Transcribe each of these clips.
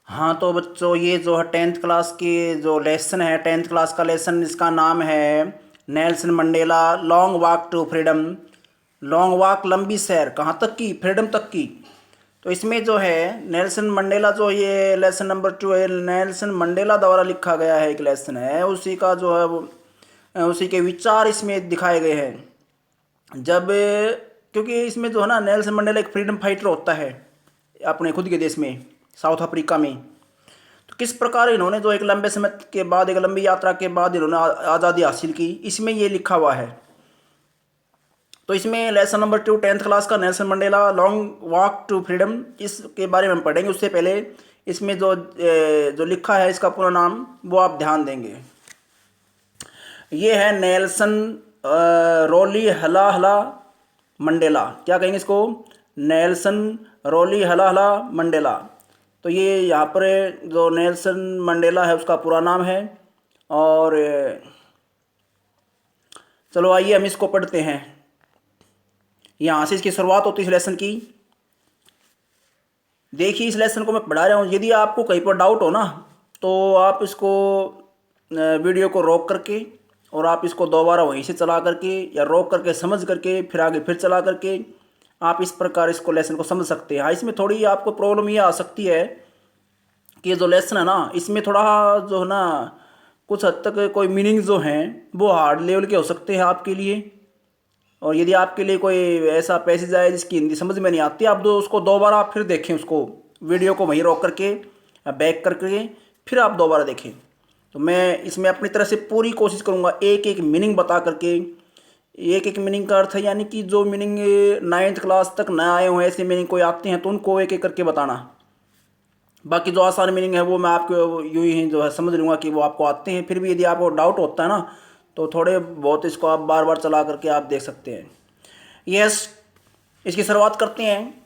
हाँ तो बच्चों, ये जो है टेंथ क्लास की जो लेसन है, टेंथ क्लास का लेसन, इसका नाम है Nelson Mandela long walk to freedom. Long walk, लंबी सैर, कहाँ तक की? फ्रीडम तक की। तो इसमें जो है नेल्सन मंडेला, जो ये लेसन नंबर 2 है, नेल्सन मंडेला द्वारा लिखा गया है, एक लेसन है उसी का जो है वो उसी के विचार इसमें दिखाए गए हैं। जब क्योंकि इसमें जो है ना, नेल्सन मंडेला एक फ्रीडम फाइटर होता है अपने खुद के देश में, साउथ अफ्रीका में। तो किस प्रकार इन्होंने जो एक लंबे समय के बाद, एक लंबी यात्रा के बाद इन्होंने आज़ादी हासिल की, इसमें ये लिखा हुआ है। तो इसमें लेसन नंबर 2 टेंथ क्लास का Nelson Mandela long walk to freedom, इसके बारे में हम पढ़ेंगे। उससे पहले इसमें जो जो लिखा है इसका पूरा नाम वो आप ध्यान देंगे। ये है नेल्सन रोली हला हला मंडेला। क्या कहेंगे इसको? नेल्सन रोली हला हला मंडेला। तो ये यहाँ पर जो नेल्सन मंडेला है उसका पूरा नाम है। और चलो आइए हम इसको पढ़ते हैं। यहाँ से इसकी शुरुआत होती है इस लेसन की। देखिए, इस लेसन को मैं पढ़ा रहा हूँ, यदि आपको कहीं पर डाउट हो ना, तो आप इसको वीडियो को रोक करके और आप इसको दोबारा वहीं से चला करके या रोक करके समझ करके फिर आगे फिर चला करके आप इस प्रकार इसको लेसन को समझ सकते हैं। हाँ, इसमें थोड़ी आपको प्रॉब्लम ये आ सकती है कि ये जो लेसन है ना, इसमें थोड़ा जो है ना, कुछ हद तक कोई मीनिंग जो हैं वो हार्ड लेवल के हो सकते हैं आपके लिए। और यदि आपके लिए कोई ऐसा पैसेज आए जिसकी हिंदी समझ में नहीं आती, आप उसको दोबारा आप फिर देखें, उसको वीडियो को वहीं रोक करके बैक करके फिर आप दोबारा देखें। तो मैं इसमें अपनी तरह से पूरी कोशिश करूँगा एक एक मीनिंग बता करके। एक एक मीनिंग का अर्थ है यानी कि जो मीनिंग 9th क्लास तक ना आए हों, ऐसे मीनिंग कोई आते हैं तो उनको एक एक करके बताना। बाकी जो आसान मीनिंग है वो मैं आपको यूँ ही जो है समझ लूँगा कि वो आपको आते हैं। फिर भी यदि आपको डाउट होता है ना, तो थोड़े बहुत इसको आप बार बार चला करके आप देख सकते हैं। यस, इसकी शुरुआत करते हैं।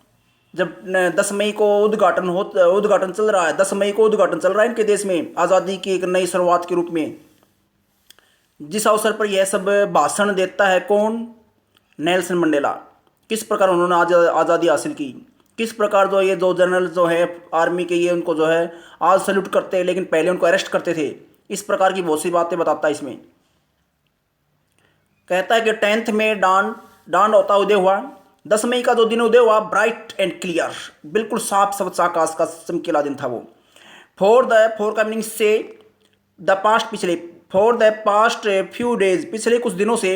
जब 10 मई को उद्घाटन चल रहा है, 10 मई को उद्घाटन चल रहा है इनके देश में आज़ादी की एक नई शुरुआत के रूप में। जिस अवसर पर यह सब भाषण देता है कौन? Nelson Mandela. किस प्रकार उन्होंने आज़ादी हासिल की, किस प्रकार जो ये दो जनरल जो है आर्मी के, ये उनको जो है आज सल्यूट करते हैं लेकिन पहले उनको अरेस्ट करते थे। इस प्रकार की बहुत सी बातें बताता है इसमें। कहता है कि 10th में डांड होता उदय हुआ। 10 मई का जो दिन उदय हुआ, ब्राइट एंड क्लियर, बिल्कुल साफ स्वच्छ आकाश का चमकीला दिन था वो। फोर का मीनिंग से द पास्ट, पिछले, for the past few days, पिछले कुछ दिनों से।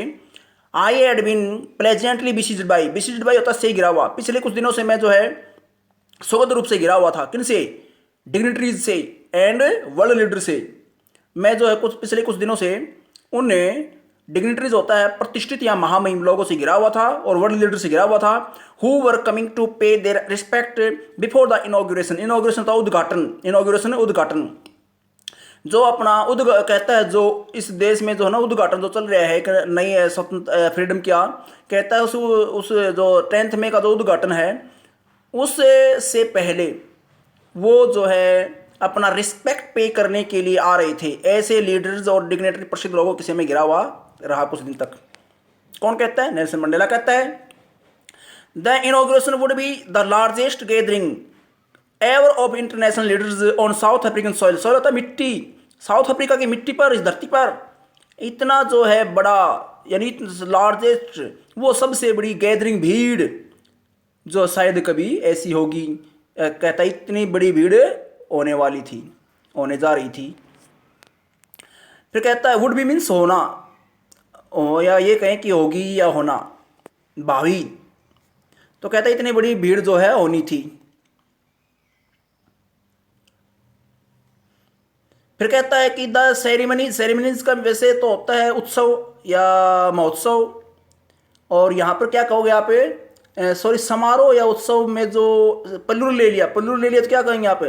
I had been pleasantly besieged by होता से घिरा हुआ। पिछले कुछ दिनों से मैं जो है सुखद रूप से घिरा हुआ था। किन से? डिग्निटरीज से एंड वर्ल्ड लीडर से। मैं जो है पिछले कुछ दिनों से उन डिग्निटरीज होता है प्रतिष्ठित या महामहिम लोगों से घिरा हुआ था और वर्ल्ड लीडर से घिरा हुआ था। Who were coming to pay their respect before the inauguration. Inauguration था उद्घाटन, इनॉग्रेशन उद्घाटन। जो अपना कहता है, जो इस देश में जो है ना उद्घाटन जो चल रहा है एक नई स्वतंत्र फ्रीडम क्या कहता है, उस जो 10th मई का जो उद्घाटन है उस से पहले वो जो है अपना रिस्पेक्ट पे करने के लिए आ रहे थे। ऐसे लीडर्स और डिग्नेटरी प्रसिद्ध लोगों के में घिरा हुआ रहा कुछ दिन तक। कौन कहता है? नेल्सन मंडेला कहता है। The inauguration would be the largest gathering ever of international leaders on south African soil. Soil होता है मिट्टी, साउथ अफ्रीका की मिट्टी पर, इस धरती पर इतना जो है बड़ा, यानी लार्जेस्ट, वो सबसे बड़ी गैदरिंग, भीड़ जो शायद कभी ऐसी होगी। कहता है इतनी बड़ी भीड़ होने वाली थी, होने जा रही थी। फिर कहता है वुड बी मीन्स होना, या ये कहें कि होगी या होना, भावी। तो कहता है इतनी बड़ी भीड़ जो है होनी थी। फिर कहता है कि द सेरेमनीज का वैसे तो होता है उत्सव या महोत्सव, और यहाँ पर क्या कहोगे आप? सॉरी, समारोह या उत्सव में जो प्लूरल ले लिया तो क्या कहेंगे आप?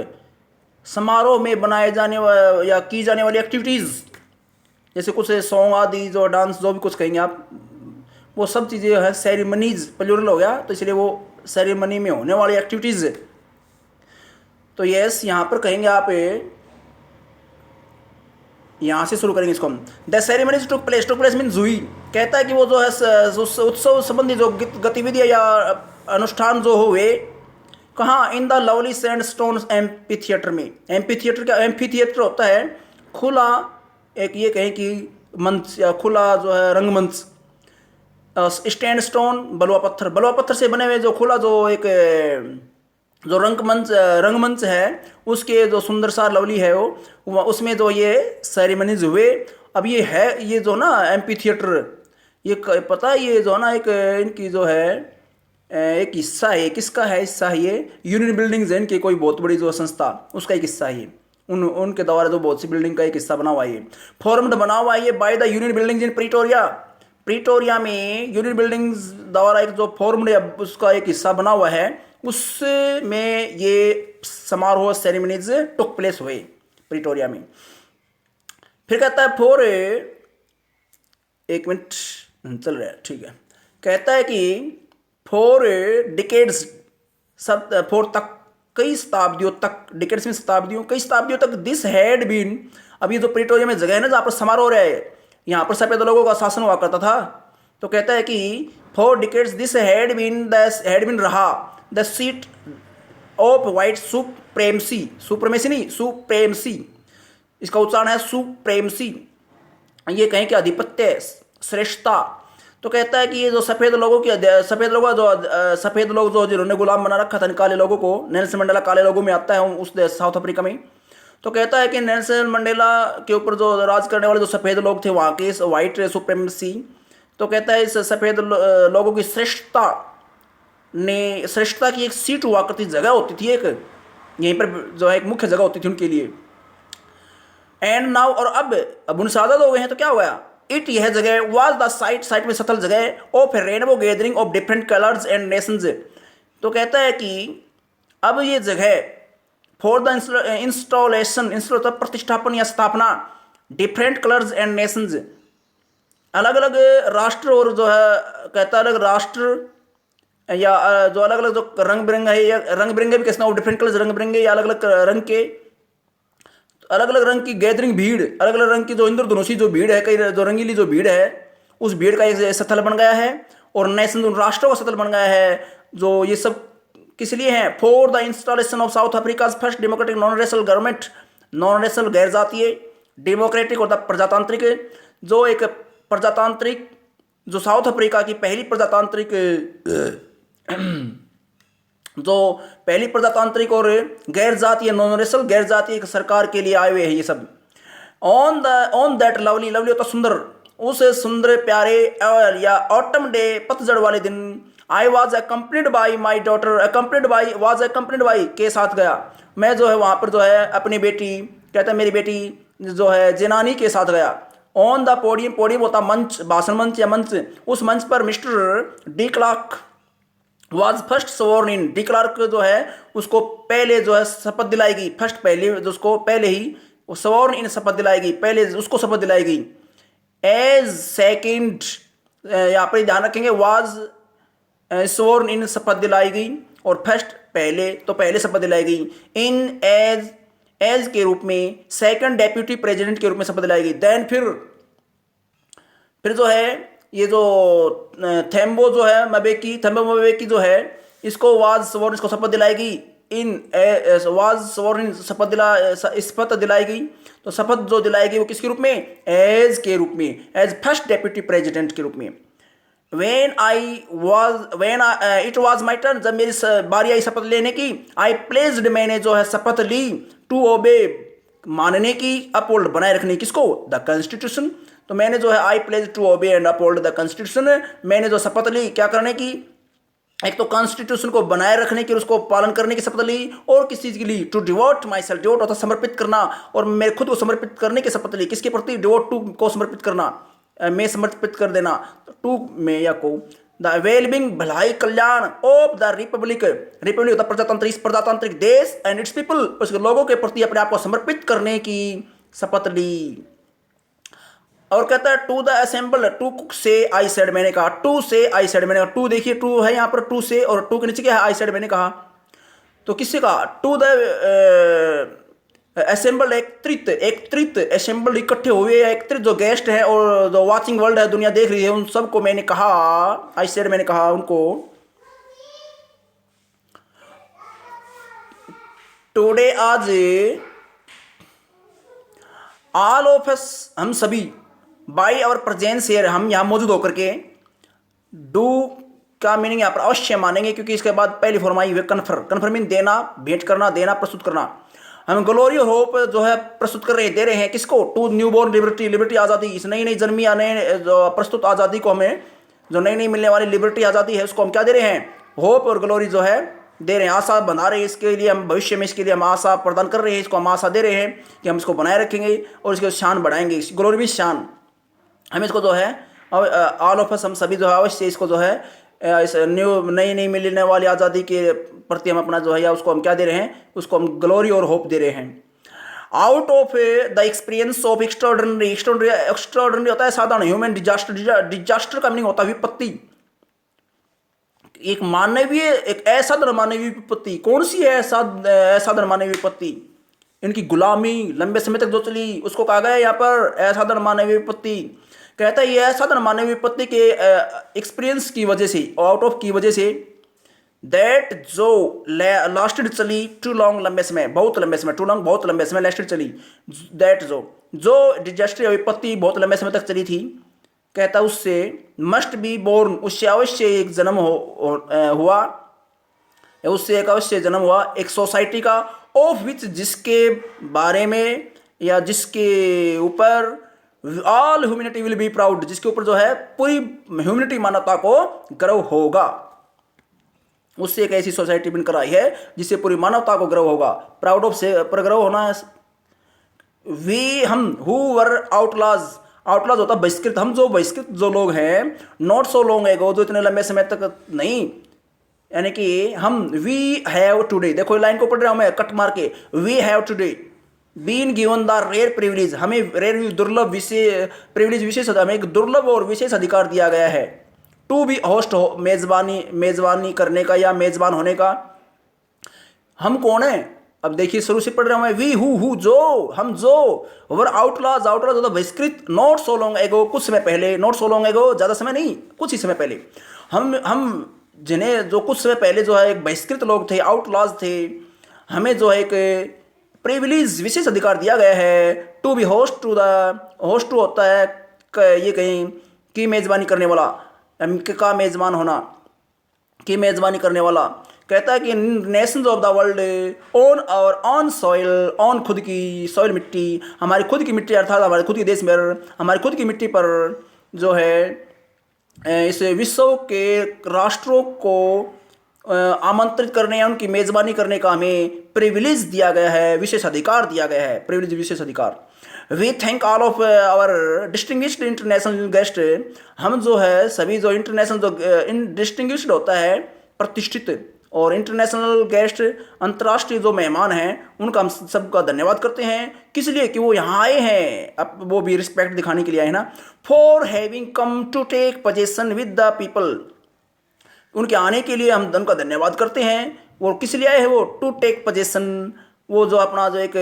समारोह में बनाए जाने या की जाने वाली एक्टिविटीज़, जैसे कुछ सॉन्ग आदि, जो डांस, जो भी कुछ कहेंगे आप, वो सब चीज़ें हैं सेरेमनीज, प्लूरल हो गया तो इसलिए वो सेरेमनी में होने वाली एक्टिविटीज़। तो यस, यहाँ पर कहेंगे आप, यहाँ से शुरू करेंगे इसको हम। The ceremonies took place means हुई। कहता है कि वो जो है उत्सव संबंधी जो गतिविधियाँ या अनुष्ठान जो हुए कहाँ? In the lovely sandstone amphi theatre में। एम्पी थिएटर क्या? एम्पी थिएटर होता है खुला, एक ये कहें कि मंच या खुला जो है रंगमंच। स्टैंड स्टोन बलुआ पत्थर, बलुआ पत्थर से बने हुए जो खुला जो एक जो रंगमंच है उसके जो सुंदर सा लवली है उसमें जो ये सेरेमनीज हुए। अब ये है ये जो ना एम्पी थिएटर, ये पता है ये जो ना एक इनकी जो है एक हिस्सा है। किसका है हिस्सा है ये? यूनियन बिल्डिंग्स है इनकी, कोई बहुत बड़ी जो संस्था, उसका एक हिस्सा है ये। उनके द्वारा जो बहुत सी बिल्डिंग का एक हिस्सा बना हुआ है ये। फॉर्म्ड बना हुआ है ये by the Union Buildings in Pretoria. Pretoria में यूनियन बिल्डिंग्स द्वारा एक जो फॉर्म्ड उसका एक हिस्सा बना हुआ है, उसमें ये समारोह सेरेमनीज टुक प्लेस हुए प्रीटोरिया में। फिर कहता है फॉर एक मिनट चल रहा है, ठीक है। कहता है कि फॉर डिकेड्स, सब फॉर तक, कई शताब्दियों तक, डिकेड्स में शताब्दियों, कई शताब्दियों तक दिस हैड बीन। अब ये जो प्रीटोरिया में जगह है ना जहाँ पर समारोह हो रहा है, यहाँ पर सफेद लोगों का शासन हुआ करता था। तो कहता है कि for decades this had been रहा the seat of white supremacy, supremacy नहीं सुप्रेमसी, इसका उच्चारण है सुप्रेमसी। ये कहें कि आधिपत्य, श्रेष्ठता। तो कहता है कि ये जो सफ़ेद लोग जो जिन्होंने गुलाम बना रखा था काले लोगों को, नेल्सन मंडेला काले लोगों में आता है उस देश साउथ अफ्रीका में। तो कहता है कि नेल्सन मंडेला के ऊपर जो राज करने वाले जो सफ़ेद लोग थे वहाँ के वाइट सुप्रेमेसी, तो कहता है इस सफ़ेद लोगों की श्रेष्ठता की एक सीट हुआ करती, जगह होती थी एक, यहीं पर जो है एक मुख्य जगह होती थी उनके लिए। एंड नाउ, और अब उनसे आज़ाद हो गए हैं तो क्या हुआ? इट, यह जगह, वाज द साइट में सतल जगह of rainbow gathering of different colours and Nations. तो कहता है कि अब ये जगह फॉर द इंस्टॉलेशन प्रतिष्ठापन या स्थापना, डिफरेंट कलर्स एंड नेशंस, अलग अलग राष्ट्र, और जो है कहता है अलग राष्ट्र या जो अलग अलग जो रंग बिरंगा है, या रंग बिरंगे भी कैसे, डिफरेंट कलर्स रंग बिरंगे या अलग अलग रंग के, अलग अलग रंग की गैदरिंग भीड़, अलग अलग रंग की जो इंद्रधनुषी जो भीड़ है, कई जो रंगीली जो भीड़ है, उस भीड़ का एक स्थल बन गया है। और नेशन, उन राष्ट्रों का स्थल बन गया है। जो ये सब किस लिए है? For the installation of south Africa first democratic non rational government, non rational गैर जातीय, डेमोक्रेटिक और द प्रजातांत्रिक, जो एक प्रजातांत्रिक, जो साउथ अफ्रीका की पहली प्रजातांत्रिक जो पहली प्रजातांत्रिक और गैर जातीय, नॉन रेशनल गैर जातीय सरकार के लिए आए हुए हैं ये सब। ऑन दैट लवली, लवली होता सुंदर, उस सुंदर प्यारे या ऑटम डे, पतझड़ वाले दिन, I was accompanied by my daughter, was accompanied by के साथ गया, मैं जो है वहाँ पर जो है अपनी बेटी, कहता है मेरी बेटी जो है जेनानी के साथ गया। ऑन द पोडियम, पोडियम होता मंच, भाषण मंच या मंच, उस मंच पर Mister de Klerk was first sworn in, de Klerk जो है उसको पहले जो है शपथ दिलाई गई, फर्स्ट पहले जो उसको पहले ही स्वर्न इन शपथ दिलाई गई, पहले उसको शपथ दिलाई गई। एज सेकेंड, यहाँ पर ध्यान रखेंगे, वाज स्वर्न इन शपथ दिलाई गई, और फर्स्ट पहले, तो पहले शपथ दिलाई गई। इन एज के रूप में, सेकंड डेप्यूटी प्रेसिडेंट के रूप में शपथ दिलाई गई। देन फिर जो है ये जो थेम्बो जो है थेम्बो मबेकी जो है, इसको वाज स्वर्ण, इसको शपथ दिलाई गई। वाज स्वर्ण शपथ दिलाई गई। तो शपथ जो दिलाई गई वो किसके रूप में? एज के रूप में, एज फर्स्ट डेप्यूटी प्रेसिडेंट के रूप में। इट वॉज माई टर्न, जब मेरी बारी आई शपथ लेने की, आई प्लेस्ड, मैंने जो है शपथ ली, टू ओबे, मानने की, अपहोल्ड, बनाए रखने, किसको? The constitution. तो मैंने जो है I pledge to obey and uphold the constitution, मैंने जो शपथ ली क्या करने की? एक तो कॉन्स्टिट्यूशन को बनाए रखने की, उसको पालन करने की शपथ ली, और किस चीज़ की ली? To devote myself, devote होता समर्पित करना, और मैं खुद को समर्पित करने की शपथ ली। किसके प्रति? डिवोट टू को समर्पित करना, में समर्पित कर देना, टू में या को। द वेलबिंग, भलाई कल्याण, ऑफ द रिपब्लिक, रिपब्लिक होता प्रजातंत्र, इस प्रजातांत्रिक देश, एंड इट्स पीपल, उसके लोगों के प्रति अपने आप को समर्पित करने की शपथ ली। और कहता है टू द असेंबल, टू से आई सेड, मैंने कहा, टू से आई सेड, मैंने कहा, टू देखिए टू है यहाँ पर, टू से, और टू के नीचे क्या है? आई सेड, मैंने कहा। तो किससे कहा? टू द असेंबल, एकत्रित असेंबल, इकट्ठे हुए, एकत्रित जो गेस्ट हैं और जो वाचिंग वर्ल्ड है, दुनिया देख रही है, उन सबको मैंने कहा, आई सेड, मैंने कहा उनको, टुडे आज ऑल ऑफ अस हम सभी बाई आवर प्रेजेंस हियर हम यहाँ मौजूद होकर के डू का मीनिंग यहाँ पर अवश्य मानेंगे, क्योंकि इसके बाद पहली फॉर्म आई हुई कन्फर। कन्फर मीन देना, भेंट करना, देना, प्रस्तुत करना। हम ग्लोरी और होप जो है प्रस्तुत कर रहे दे रहे हैं किसको? To newborn liberty, liberty आज़ादी, इस नई नई जन्मी या नए जो प्रस्तुत आज़ादी को हमें, जो नई नई मिलने वाली लिबर्टी आज़ादी है उसको हम क्या दे रहे हैं? होप और ग्लोरी जो है दे रहे हैं, आशा बना रहे हैं। इसके लिए हम भविष्य में इसके लिए हम आशा प्रदान कर रहे हैं, इसको हम आशा दे रहे हैं कि हम इसको बनाए रखेंगे और इसकी शान बढ़ाएंगे। ग्लोरी भी शान, हम इसको जो है ऑल ऑफ अस हम सभी जो है अवश्य इसको जो है इस नई नई मिलने वाली आज़ादी के प्रति हम अपना जो है या उसको हम क्या दे रहे हैं? उसको हम ग्लोरी और होप दे रहे हैं। Out of the experience of extraordinary, extraordinary होता है साधारण, ह्यूमन डिजास्टर, डिजास्टर का मीनिंग होता है विपत्ति, एक मानवीय, एक असाधारण मानवीय विपत्ति। कौन सी है असाधारण मानवीय विपत्ति? इनकी गुलामी लंबे समय तक जो चली उसको कहा गया यहाँ पर असाधारण मानवीय विपत्ति। कहता है ये असाधारण मानवीय विपत्ति के एक्सपीरियंस की वजह से, आउट ऑफ की वजह से, दैट जो लास्टेड चली टू लॉन्ग, लंबे समय, बहुत लंबे समय, टू लॉन्ग बहुत लंबे समय, लास्टेड चली, दैट जो डिजास्टर विपत्ति बहुत लंबे समय तक चली थी, कहता उससे मस्ट बी बोर्न, उससे अवश्य एक जन्म हुआ, उससे एक अवश्य जन्म हुआ एक सोसाइटी का, ऑफ विच जिसके बारे में या जिसके ऊपर all humanity will be proud, जिसके ऊपर जो है पूरी ह्यूमैनिटी मानवता को गर्व होगा। उससे एक ऐसी सोसाइटी बनकर आई है जिससे पूरी मानवता को गर्व होगा। प्राउड ऑफ से पर गर्व होना है। वी हम हु वर आउटलाज, आउटलाज होता बहिष्कृत, हम जो बहिष्कृत जो लोग हैं, नॉट सो लॉन्ग एगो, जो इतने लंबे समय तक नहीं, यानी कि हम वी हैव टुडे, देखो लाइन को पढ़ रहा हूं मैं कट मार के, we have today been given the rare privilege, हमें रेयर दुर्लभ विशेष प्रिविलेज, विशेष हमें एक दुर्लभ और विशेष अधिकार दिया गया है, टू बी होस्ट, मेजबानी करने का या मेजबान होने का। हम कौन है? अब देखिए शुरू से पढ़ रहा हूं मैं, वी हु जो, हम जो, वर आउटलाज, आउटलाज होता बहिष्कृत, नॉट सो लॉन्ग एगो, कुछ समय पहले, नॉट सो लॉन्ग एगो ज़्यादा समय नहीं, कुछ ही समय पहले, हम जिन्हें जो कुछ समय पहले जो है एक बहिष्कृत लोग थे, आउटलाज थे, हमें जो है एक प्रिविलेज, विशेष अधिकार दिया गया है, to be host to the, host to होता है ये कहीं की मेज़बानी करने वाला, का मेज़बान होना, की मेज़बानी करने वाला। कहता है कि nations of the world on our own soil, on खुद की सॉइल, मिट्टी, हमारी खुद की मिट्टी, अर्थात हमारे खुद के देश में, हमारी खुद की मिट्टी पर जो है इस विश्व के राष्ट्रों को आमंत्रित करने या उनकी मेज़बानी करने का हमें प्रिविलेज दिया गया है, विशेष अधिकार दिया गया है, प्रिविलेज, विशेष अधिकार। We thank all of our distinguished international guest, हम जो है सभी जो इंटरनेशनल जो डिस्टिंग्विश्ड होता है प्रतिष्ठित, और इंटरनेशनल गेस्ट अंतर्राष्ट्रीय जो मेहमान हैं उनका हम सबका धन्यवाद करते हैं। किस लिए? कि वो यहाँ आए हैं, अब वो भी रिस्पेक्ट दिखाने के लिए आए ना। For having come to take possession with the people, उनके आने के लिए हम उनका धन्यवाद करते हैं। वो किस लिए आए हैं? वो टू टेक पोजेसन, वो जो अपना जो एक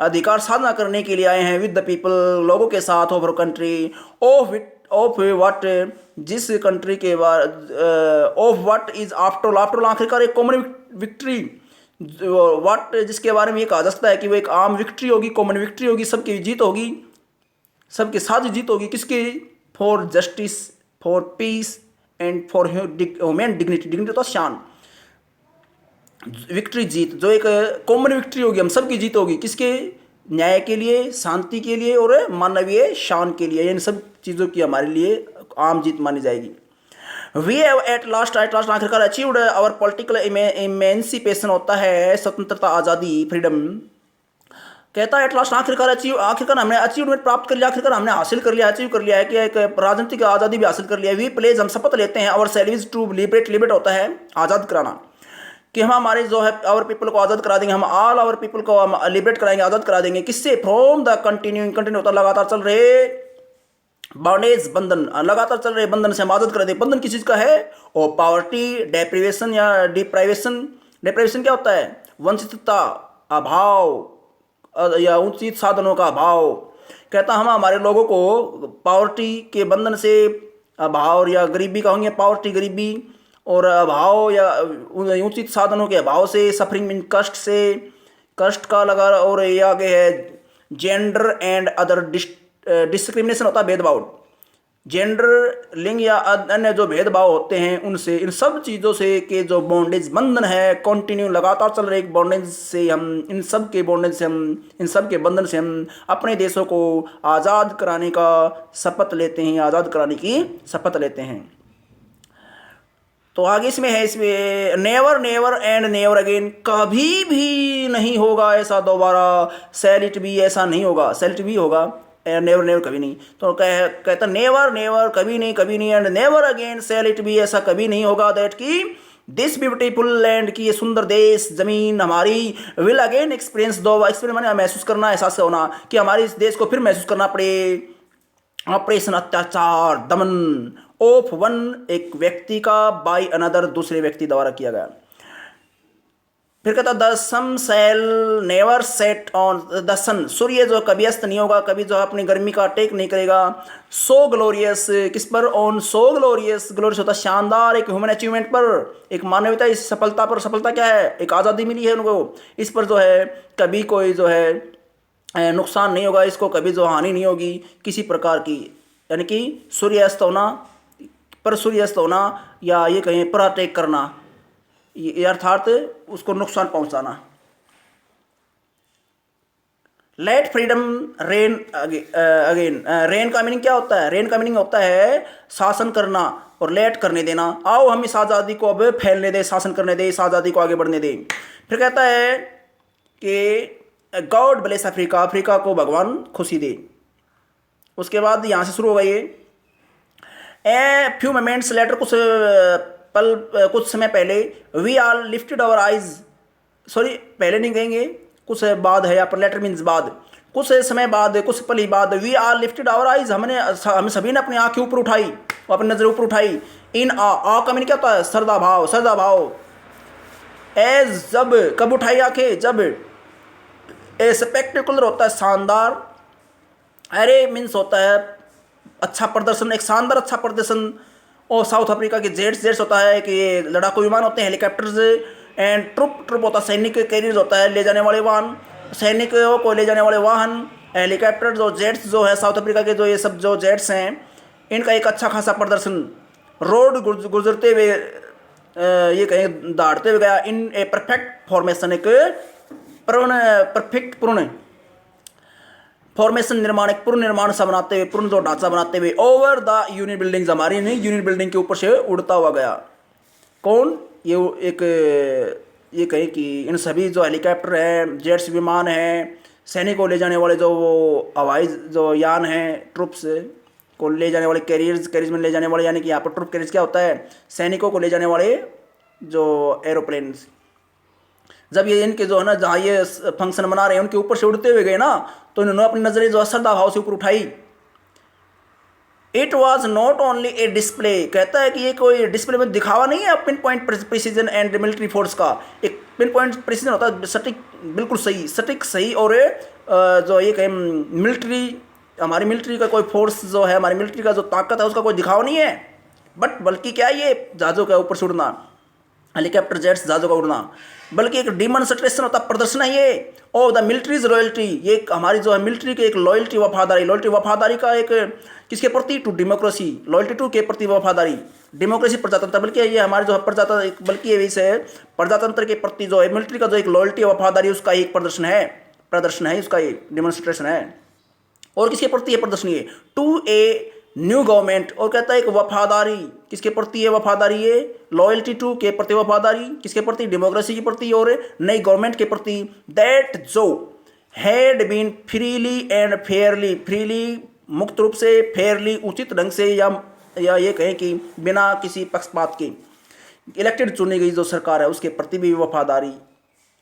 अधिकार साधना करने के लिए आए हैं, विद द पीपल, लोगों के साथ, of our country, of what, जिस कंट्री के बाद, of what is after, after आखिरकार एक कॉमन विक्ट्री, व्हाट जिसके बारे में ये कहा जा सकता है कि वो एक आम विक्ट्री होगी, कॉमन विक्ट्री होगी, सबकी जीत होगी, सबके साथ जीत होगी। किसकी? For justice, for piece and for human dignity, dignity तो शान, विक्ट्री, जीत, जो एक कॉमन विक्ट्री होगी, हम सबकी जीत होगी। किसके? न्याय के लिए, शांति के लिए और मानवीय शान के लिए, इन सब चीज़ों की हमारे लिए आम जीत मानी जाएगी। वी हैव एट लास्ट आखिरकार अचीव्ड आवर पॉलिटिकल इमेंसिपेशन होता है स्वतंत्रता, आज़ादी, फ्रीडम। कहता है एट लास्ट आखिरकार हमने अचीवमेंट प्राप्त कर लिया, आखिरकार हमने हासिल कर लिया, अचीव कर लिया है कि एक राजनीतिक आज़ादी भी हासिल कर लिया है। वी प्लेज, हम शपथ लेते हैं, ourselves to liberate, liberate होता है आज़ाद कराना, कि हम हमारे जो है आवर पीपल को आज़ाद करा देंगे, हम ऑल आवर पीपल को हम लिबरेट कराएंगे, आज़ाद करा देंगे। किससे? फ्रॉम द कंटिन्यू होता लगातार चल रहे बॉन्डेज, बंधन, लगातार चल रहे बंधन से हम आज़ाद करा देंगे। बंधन किस चीज़ का है? और पावर्टी, डेप्रिवेशन या डिप्राइवेशन। डिप्राइवेशन क्या होता है? वंचितता, अभाव या उचित साधनों का अभाव। कहता हम हमारे लोगों को पावर्टी के बंधन से, अभाव या गरीबी कहेंगे, पावर्टी गरीबी, और अभाव या उचित साधनों के अभाव से, सफरिंग मीन कष्ट से, कस्ट का लगा, और ये आगे है जेंडर एंड अदर डिस्क्रिमिनेशन होता है भेदभाव। जेंडर, लिंग या अन्य जो भेदभाव होते हैं उनसे, इन सब चीज़ों से के जो बॉन्डेज बंधन है कंटिन्यू लगातार चल रहे एक बॉन्डेज से हम इन सब के बॉन्डेज से हम इन सब के बंधन से हम अपने देशों को आज़ाद कराने का शपथ लेते हैं, आज़ाद कराने की शपथ लेते हैं। तो आगे इसमें है, इसमें never never and never again, कभी भी नहीं होगा ऐसा दोबारा, शैल इट बी ऐसा नहीं होगा, शैल इट बी होगा, नेवर नेवर कभी नहीं। तो कहता नेवर नेवर कभी नहीं, कभी नहीं, and never again shall it be ऐसा कभी नहीं होगा, दैट की दिस ब्यूटीफुल लैंड की ये सुंदर देश जमीन हमारी विल अगेन एक्सपीरियंस, दो एक्सपीरियंस माने महसूस करना, एहसास होना कि हमारे इस देश को फिर महसूस करना पड़े ऑपरेशन अत्याचार दमन ऑफ वन, एक व्यक्ति का, बाय अनदर दूसरे व्यक्ति द्वारा किया गया। फिर कहता the sun shall never set on the sun, सूर्य जो कभी अस्त नहीं होगा, कभी जो अपनी गर्मी का टेक नहीं करेगा। सो ग्लोरियस, किस पर, ऑन सो ग्लोरियस, ग्लोरियस होता शानदार एक ह्यूमन अचीवमेंट पर, एक मानवता इस सफलता पर, सफलता क्या है, एक आज़ादी मिली है उनको, इस पर जो है कभी कोई जो है नुकसान नहीं होगा, इसको कभी जो हानि नहीं होगी किसी प्रकार की, यानी कि सूर्यास्त होना, पर सूर्यास्त होना या ये कहें पराटेक करना, ये अर्थात उसको नुकसान पहुंचाना। Let freedom reign again, reign का मीनिंग क्या होता है, रेन का मीनिंग होता है शासन करना और लेट करने देना, आओ हम इस आज़ादी को अब फैलने दे, शासन करने दे, इस आज़ादी को आगे बढ़ने दे। फिर कहता है कि गॉड ब्लेस अफ्रीका, अफ्रीका को भगवान खुशी दे। उसके बाद यहाँ से शुरू होगा ये, ए फ्यू मोमेंट्स लेटर, कुछ पल कुछ समय पहले, we are lifted our eyes, sorry पहले नहीं कहेंगे, कुछ बाद है यहाँ पर, लेटर मीन्स बाद, कुछ समय बाद, कुछ पल ही बाद, we are lifted our eyes, हम सभी ने अपनी आंखें ऊपर उठाई, अपनी नजर ऊपर उठाई। इन आ का मीनिंग क्या होता है, श्रद्धा भाव, श्रद्धा भाव। एज जब, कब उठाई आंखें, जब, ए स्पेक्टिकुलर होता है शानदार, अरे मीन्स होता है अच्छा प्रदर्शन, एक शानदार अच्छा प्रदर्शन, और साउथ अफ्रीका के जेट्स, जेट्स होता है कि ये लड़ाकू विमान होते हैं, हेलीकॉप्टर्स, एंड ट्रुप होता है सैनिक कैरियर्स होता है ले जाने वाले वाहन, सैनिकों को ले जाने वाले वाहन, हेलीकॉप्टर जो जेट्स जो है साउथ अफ्रीका के, जो ये सब जो जेट्स हैं इनका एक अच्छा खासा प्रदर्शन, रोड गुजरते हुए ये कहीं दौड़ते हुए गया, इन ए परफेक्ट फॉर्मेशन, एक परफेक्ट पूर्ण फॉर्मेशन निर्माण, एक पूर्ण निर्माण सा बनाते हुए, पूर्ण जो ढांचा बनाते हुए, ओवर द यूनियन बिल्डिंग्स, हमारी नहीं यूनियन बिल्डिंग के ऊपर से उड़ता हुआ गया। कौन, ये एक ये कहें कि इन सभी जो हेलीकॉप्टर हैं, जेट्स विमान हैं, सैनिक को ले जाने वाले जो वो हवाई जो यान हैं, ट्रुप्स को ले जाने वाले कैरियर्स में ले जाने वाले, यानी कि यहाँ पर ट्रुप कैरियर्स क्या होता है, सैनिकों को ले जाने वाले जो एरोप्लेन्स, जब ये इनके जो है ना जहाँ ये फंक्शन मना रहे हैं उनके ऊपर से उड़ते हुए गए ना, तो इन्होंने अपनी नजरें जो श्रद्धा भाव से ऊपर उठाई। It was not only A display, कहता है कि ये कोई डिस्प्ले में दिखावा नहीं है pin point precision and military force का, एक पिन पॉइंट प्रिसीजन होता है सटीक, बिल्कुल सही, सटीक सही, और जो ये कहें मिलिट्री, हमारी मिलिट्री का कोई फोर्स जो है, हमारी मिलिट्री का जो ताकत है उसका कोई दिखावा नहीं है, बट बल्कि क्या है, ये जहाज़ों के ऊपर से उड़ना, हेलीकॉप्टर जेट्स जहाज़ों का उड़ना, बल्कि एक डिमॉन्स्ट्रेशन होता, प्रदर्शन है ये, ऑफ द मिलिट्रीज लॉयल्टी, ये हमारी जो है मिलिट्री की एक लॉयल्टी, वफादारी का एक किसके प्रति, टू डेमोक्रेसी, लॉयल्टी टू के प्रति वफादारी, डेमोक्रेसी प्रजातंत्र, बल्कि ये हमारे जो है प्रजातंत्र, बल्कि ये विषय प्रजातंत्र के प्रति जो है मिलिट्री का जो एक लॉयल्टी वफादारी, उसका एक प्रदर्शन है, उसका ये डिमॉन्स्ट्रेशन है। और किसके प्रति ये प्रदर्शन है, टू ए न्यू गवर्नमेंट, और कहता है एक वफादारी, किसके प्रति है वफादारी, ये लॉयल्टी टू के प्रति वफादारी, किसके प्रति, डेमोक्रेसी के प्रति, और नई गवर्नमेंट के प्रति, दैट जो had been freely and fairly, freely मुक्त रूप से, फेयरली उचित ढंग से, या ये कहें कि बिना किसी पक्षपात के इलेक्टेड चुनी गई जो सरकार है उसके प्रति भी वफादारी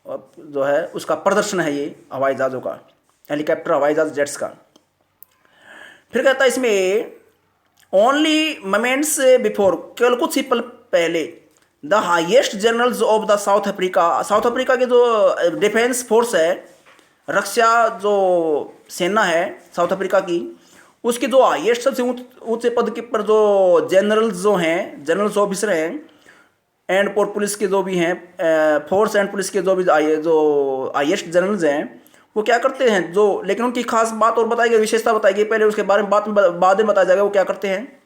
जो है उसका प्रदर्शन है ये हवाई जहाज़ों का, हेलीकॉप्टर, हवाई जहाज, जेट्स का। फिर कहता है इसमें ओनली मोमेंट्स बिफोर, केवल कुछ ही पल पहले, the highest generals of the south Africa, south Africa के जो डिफेंस फोर्स है, रक्षा जो सेना है साउथ अफ्रीका की, उसके जो हाईएस्ट सबसे ऊंचे पद के पर जो जनरल्स जो हैं, जनरल्स ऑफिसर हैं, एंड और पुलिस के जो भी हैं, फोर्स एंड पुलिस के जो भी जो हाईएस्ट जनरल्स हैं, वो क्या करते हैं जो, लेकिन उनकी खास बात और बताई गई, विशेषता बताई गई पहले, उसके बारे में बाद में बताया जाएगा वो क्या करते हैं।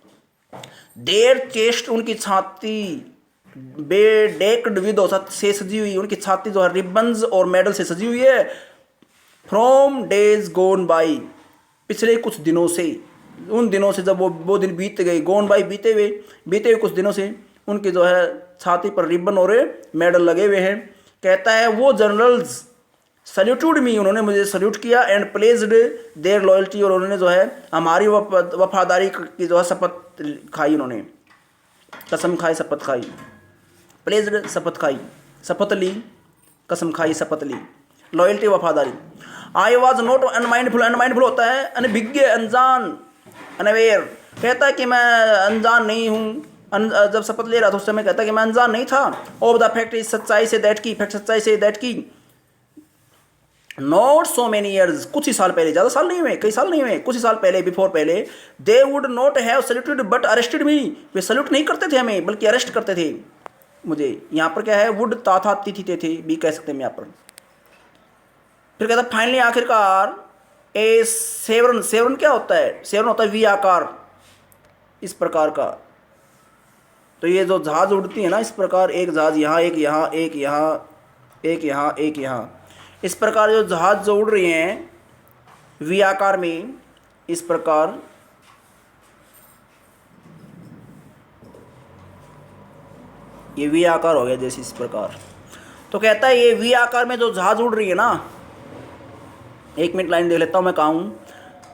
देर चेस्ट, उनकी छाती बेडेक्ड विद से सजी हुई, उनकी छाती जो है रिबन्स और मेडल से सजी हुई है। फ्रॉम डेज गोन बाई, पिछले कुछ दिनों से, उन दिनों से जब वो दिन बीत गए, गोन बाई बीते हुए कुछ दिनों से उनकी जो है छाती पर रिबन और मेडल लगे हुए हैं। कहता है वो जनरल्स सल्यूटेड मी, उन्होंने मुझे सल्यूट किया, एंड प्लेज्ड देयर लॉयल्टी, और उन्होंने जो है हमारी वफादारी की जो है शपथ खाई, उन्होंने कसम खाई, शपथ खाई। प्लेज्ड शपथ खाई, शपथ ली, कसम खाई, शपथ ली, लॉयल्टी वफादारी। आई वॉज नॉट अनमाइंडफुल, अनमाइंडफुल होता है अनभिज्ञ, अनजान, अनअवेयर। कहता है कि मैं अनजान नहीं हूँ, जब शपथ ले रहा था उस समय कहता है कि मैं अनजान नहीं था। ऑफ द फैक्ट, इस सच्चाई से, दैट की, फैक्ट सच्चाई से, दैट की, नॉट सो मेनी ईयर्स, कुछ ही साल पहले, ज़्यादा साल नहीं हुए, कई साल नहीं हुए, कुछ ही साल पहले, बिफोर पहले, they would not have saluted but arrested me, वे सल्यूट नहीं करते थे हमें बल्कि अरेस्ट करते थे मुझे। यहाँ पर क्या है, वुड था, तिथि थे भी कह सकते हैं यहाँ पर। फिर कहता फाइनली, आखिरकार, ए सेवरन, सेवरन क्या होता है, सेवरन होता है वी आकार, इस प्रकार का। तो ये जो जहाज उड़ती है ना, इस प्रकार, एक जहाज यहाँ, एक यहाँ, एक यहाँ, एक यहाँ, एक यहाँ, इस प्रकार जो जहाज जो उड़ रही हैं वी आकार में, इस प्रकार, ये वी आकार हो गया जैसे, इस प्रकार। तो कहता है ये वी आकार में जो जहाज उड़ रही है ना, एक मिनट लाइन देख लेता हूँ मैं कहाँ हूँ।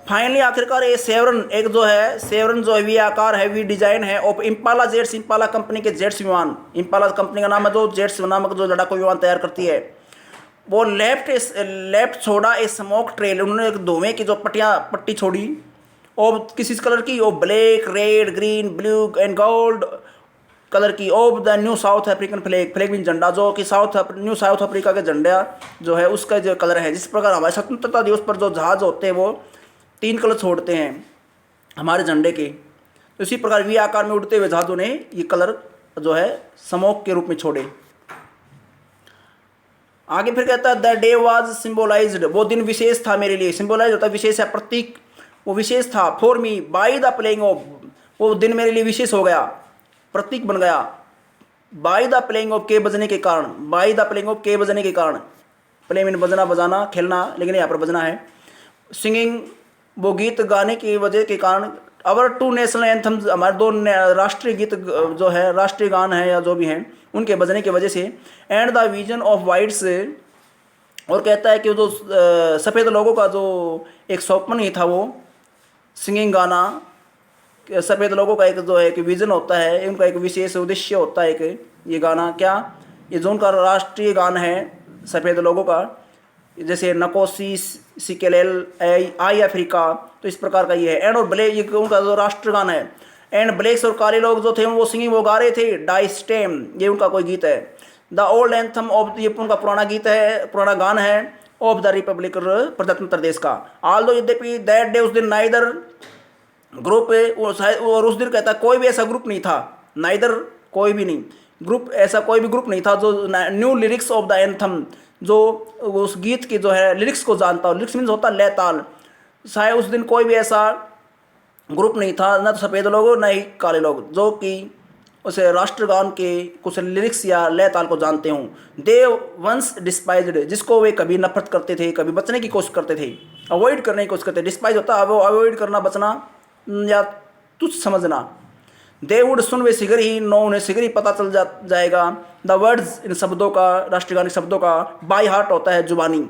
फाइनली, आखिरकार, ये सेवरन, एक जो है सेवरन जो है वी आकार है, वी डिजाइन है of Impala jets, Impala company के जेट्स विमान, इम्पाला कंपनी का नाम है, जो जेट्स नामक जो लड़ाकू विमान तैयार करती है, वो लेफ्ट छोड़ा ए स्मोक ट्रेल, उन्होंने एक धुएं की जो पट्टी छोड़ी, और किस कलर की, वो black, red, green, blue and gold colour की, of the new South African flag, flag mean झंडा, जो कि न्यू साउथ अफ्रीका के झंडा जो है उसका जो कलर है। जिस प्रकार हमारे स्वतंत्रता दिवस पर जो जहाज होते हैं वो 3 कलर छोड़ते हैं हमारे झंडे के, उसी प्रकार वी आकार में उड़ते हुए जहाज़ों ने ये कलर जो है स्मोक के रूप में छोड़े। आगे फिर कहता है द डे वाज सिम्बोलाइज्ड, वो दिन विशेष था मेरे लिए, सिम्बोलाइज होता है विशेष है, प्रतीक, वो विशेष था, for me by the playing of, वो दिन मेरे लिए विशेष हो गया, प्रतीक बन गया, बाय द प्लेइंग ऑफ, के बजने के कारण, बाय द प्लेइंग ऑफ, के बजने के कारण, प्ले मीन बजना, बजाना, खेलना, लेकिन यहाँ पर बजना है। सिंगिंग, वो गीत गाने की वजह के कारण, अवर 2 नेशनल एंथम्स, हमारे 2 राष्ट्रीय गीत जो है, राष्ट्रीय गान है या जो भी हैं, उनके बजने की वजह से, and the vision of whites, और कहता है कि जो सफ़ेद लोगों का जो एक स्वप्न ही था, वो सिंगिंग गाना, सफ़ेद लोगों का एक जो है कि विजन होता है, उनका एक विशेष उद्देश्य होता है कि ये गाना क्या, ये जो उनका राष्ट्रीय गान है सफ़ेद लोगों का, जैसे नकोसी, सिकेलेल, आई अफ्रीका, तो इस प्रकार का ये है। एंड और ब्लैक, ये उनका जो राष्ट्रगान है, एंड ब्लैक्स और काले लोग जो थे वो सिंगिंग, वो गा रहे थे, डाई स्टेम, ये उनका कोई गीत है। द ओल्ड एंथम ऑफ, ये उनका पुराना गीत है, पुराना गान है, ऑफ द रिपब्लिक, प्रजातंत्र देश का। ऑल दो, यद्यपि दैट डे, उस दिन, नाइदर ग्रुप, और उस दिन कहता है कोई भी ऐसा ग्रुप नहीं था, नाइदर कोई भी नहीं, ग्रुप, ऐसा कोई भी ग्रुप नहीं था जो new lyrics of the anthem, जो उस गीत की जो है लिरिक्स को जानता हो, लिरिक्स मीन्स होता है लय ताल, शायद उस दिन कोई भी ऐसा ग्रुप नहीं था, न तो सफ़ेद लोग न ही काले लोग, जो कि उस राष्ट्रगान के कुछ लिरिक्स या लय ताल को जानते हों। दे वंस डिस्पाइज्ड, जिसको वे कभी नफरत करते थे, कभी बचने की कोशिश करते थे, अवॉइड करने की कोशिश करते थे। डिस्पाइज होता है अवॉइड करना, बचना या तुच्छ समझना। दे वुड सुन, वे शीघ्र ही नो, उन्हें शीघ्र ही पता चल जाएगा। द वर्ड्स, इन शब्दों का, राष्ट्रगान के शब्दों का, बाय हार्ट होता है जुबानी,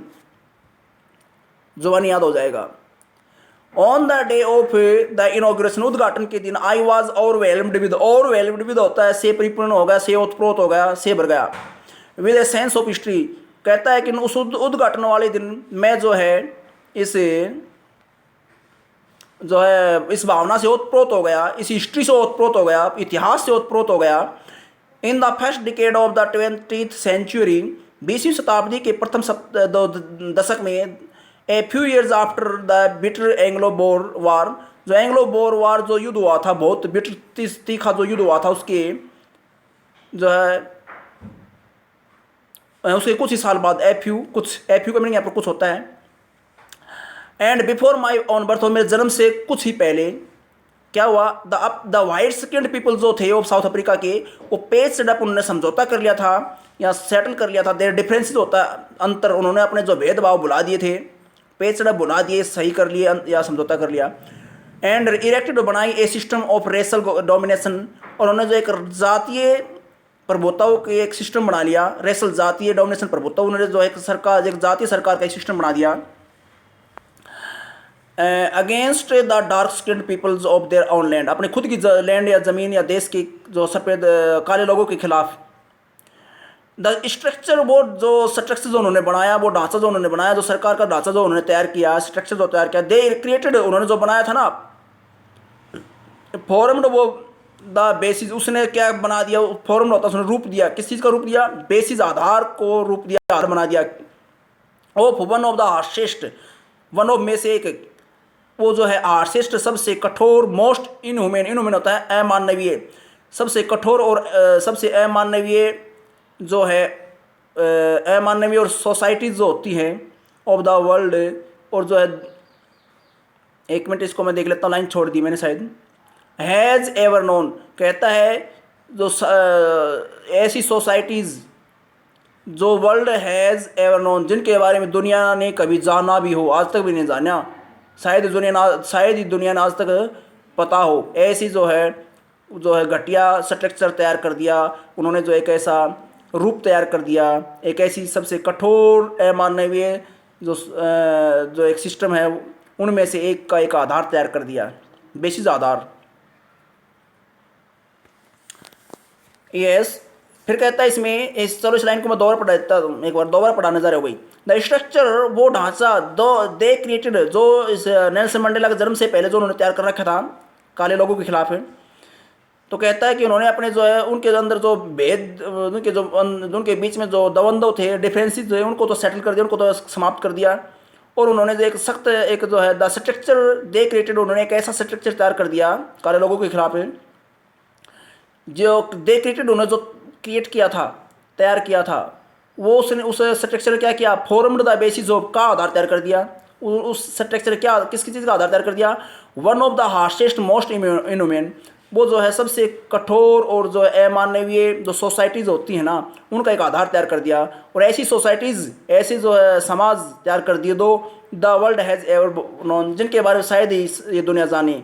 जुबानी याद हो जाएगा। On the day of the inauguration, उद्घाटन के दिन, I was overwhelmed with, overwhelmed with होता है से परिपूर्ण हो गया, से ओतप्रोत हो गया, से भर गया, with a sense of history. कहता है कि उस उद्घाटन वाले दिन मैं जो है इस जो है इस भावना से ओतप्रोत हो गया, इस हिस्ट्री से ओतप्रोत हो गया, इतिहास से ओतप्रोत हो गया। In the first decade of the 20th century, 20वीं शताब्दी के प्रथम दशक में, a few years after the bitter Anglo Boer war, जो एंग्लो बोर वार जो युद्ध हुआ था, बहुत बिटर तीखा जो युद्ध हुआ था, उसके जो है उसके कुछ ही साल बाद एफ यू का मीनिंग यहाँ पर कुछ होता है। And before my on birth, और मेरे जन्म से कुछ ही पहले क्या हुआ, द वाइट स्किन्ड पीपल जो थे वो साउथ अफ्रीका के, वो पेस्ड अप, उन्होंने समझौता कर लिया था या सेटल कर लिया था। देयर डिफरेंसेस होता है अंतर, उन्होंने अपने जो भेदभाव बुला दिए थे, पेस्ड अप बुला दिए, सही कर लिए या समझौता कर लिया। एंड इरेक्टेड, बनाई ए सिस्टम ऑफ रेसल डोमिनेशन, और उन्होंने जो एक जातीय प्रभुत्व के एक सिस्टम बना लिया, रेसल जातीय डोमिनेशन प्रभुत्व, उन्होंने जो एक सरकार, एक जातीय सरकार का एक सिस्टम बना दिया against the dark skinned peoples of their own land, अपने खुद की लैंड या ज़मीन या देश की जो सफ़ेद काले लोगों के खिलाफ। द स्ट्रक्चर, वो जो स्ट्रक्चर जो उन्होंने बनाया, वो ढांचा जो उन्होंने बनाया, जो सरकार का ढांचा जो उन्होंने तैयार किया, स्ट्रक्चर जो तैयार किया, दे क्रिएटेड, उन्होंने जो बनाया था ना फॉर्म्ड, वो द बेसिस, उसने क्या बना दिया, फॉर्म होता है, उसने रूप दिया, किस चीज़ का रूप दिया, बेसिस, आधार को रूप दिया, आधार बना दिया। Of one of the harshest, one of में से एक, वो जो है हार्शेस्ट, सबसे कठोर, मोस्ट इनह्यूमन, इनह्यूमन होता है अमानवीय, सबसे कठोर और सबसे अमानवीय जो है अमानवीय और सोसाइटीज जो होती हैं ऑफ द वर्ल्ड, और जो है एक मिनट इसको मैं देख लेता हूँ, लाइन छोड़ दी मैंने शायद। हैज़ एवर नोन, कहता है जो ऐसी सोसाइटीज़ जो वर्ल्ड हैज़ एवर नोन, जिनके बारे में दुनिया ने कभी जाना भी हो, आज तक भी नहीं जाना, शायद ही दुनिया ने आज तक पता हो, ऐसी जो है घटिया स्ट्रक्चर तैयार कर दिया उन्होंने, जो एक ऐसा रूप तैयार कर दिया, एक ऐसी सबसे कठोर अमानवीय जो एक सिस्टम है, उनमें से एक का एक आधार तैयार कर दिया, बेसिस आधार। यस, फिर कहता है इसमें चलो इस लाइन को मैं दोबारा पढ़ा देता हूँ, एक बार दोबारा पढ़ाने जा रहा हो गई। द स्ट्रक्चर, वो ढांचा, दे क्रिएटेड, जो इस नेल्सन मंडेला के जन्म से पहले जो उन्होंने तैयार कर रखा था काले लोगों के खिलाफ है, तो कहता है कि उन्होंने अपने जो है उनके अंदर जो भेद, उनके बीच में जो द्वंद्व थे, डिफरेंसेस जो है, उनको तो सेटल कर दिया, उनको तो समाप्त कर दिया। और उन्होंने जो एक सख्त, एक जो है द स्ट्रक्चर दे क्रिएटेड, उन्होंने एक ऐसा स्ट्रक्चर तैयार कर दिया काले लोगों के खिलाफ है, जो दे क्रिएटेड, उन्होंने जो क्रिएट किया था, तैयार किया था, वो उसने उस स्ट्रक्चर क्या किया, फॉर्म्ड द बेसिस ऑफ, का आधार तैयार कर दिया, उस स्ट्रक्चर क्या, किसकी चीज़ का आधार तैयार कर दिया, one of the harshest most inhuman, वो जो है सबसे कठोर और जो अमानवीय जो सोसाइटीज़ होती हैं ना, उनका एक आधार तैयार कर दिया। और ऐसी सोसाइटीज़, ऐसी जो है समाज तैयार कर दिए, दो the world has ever known, जिनके बारे में शायद ही ये दुनिया जाने।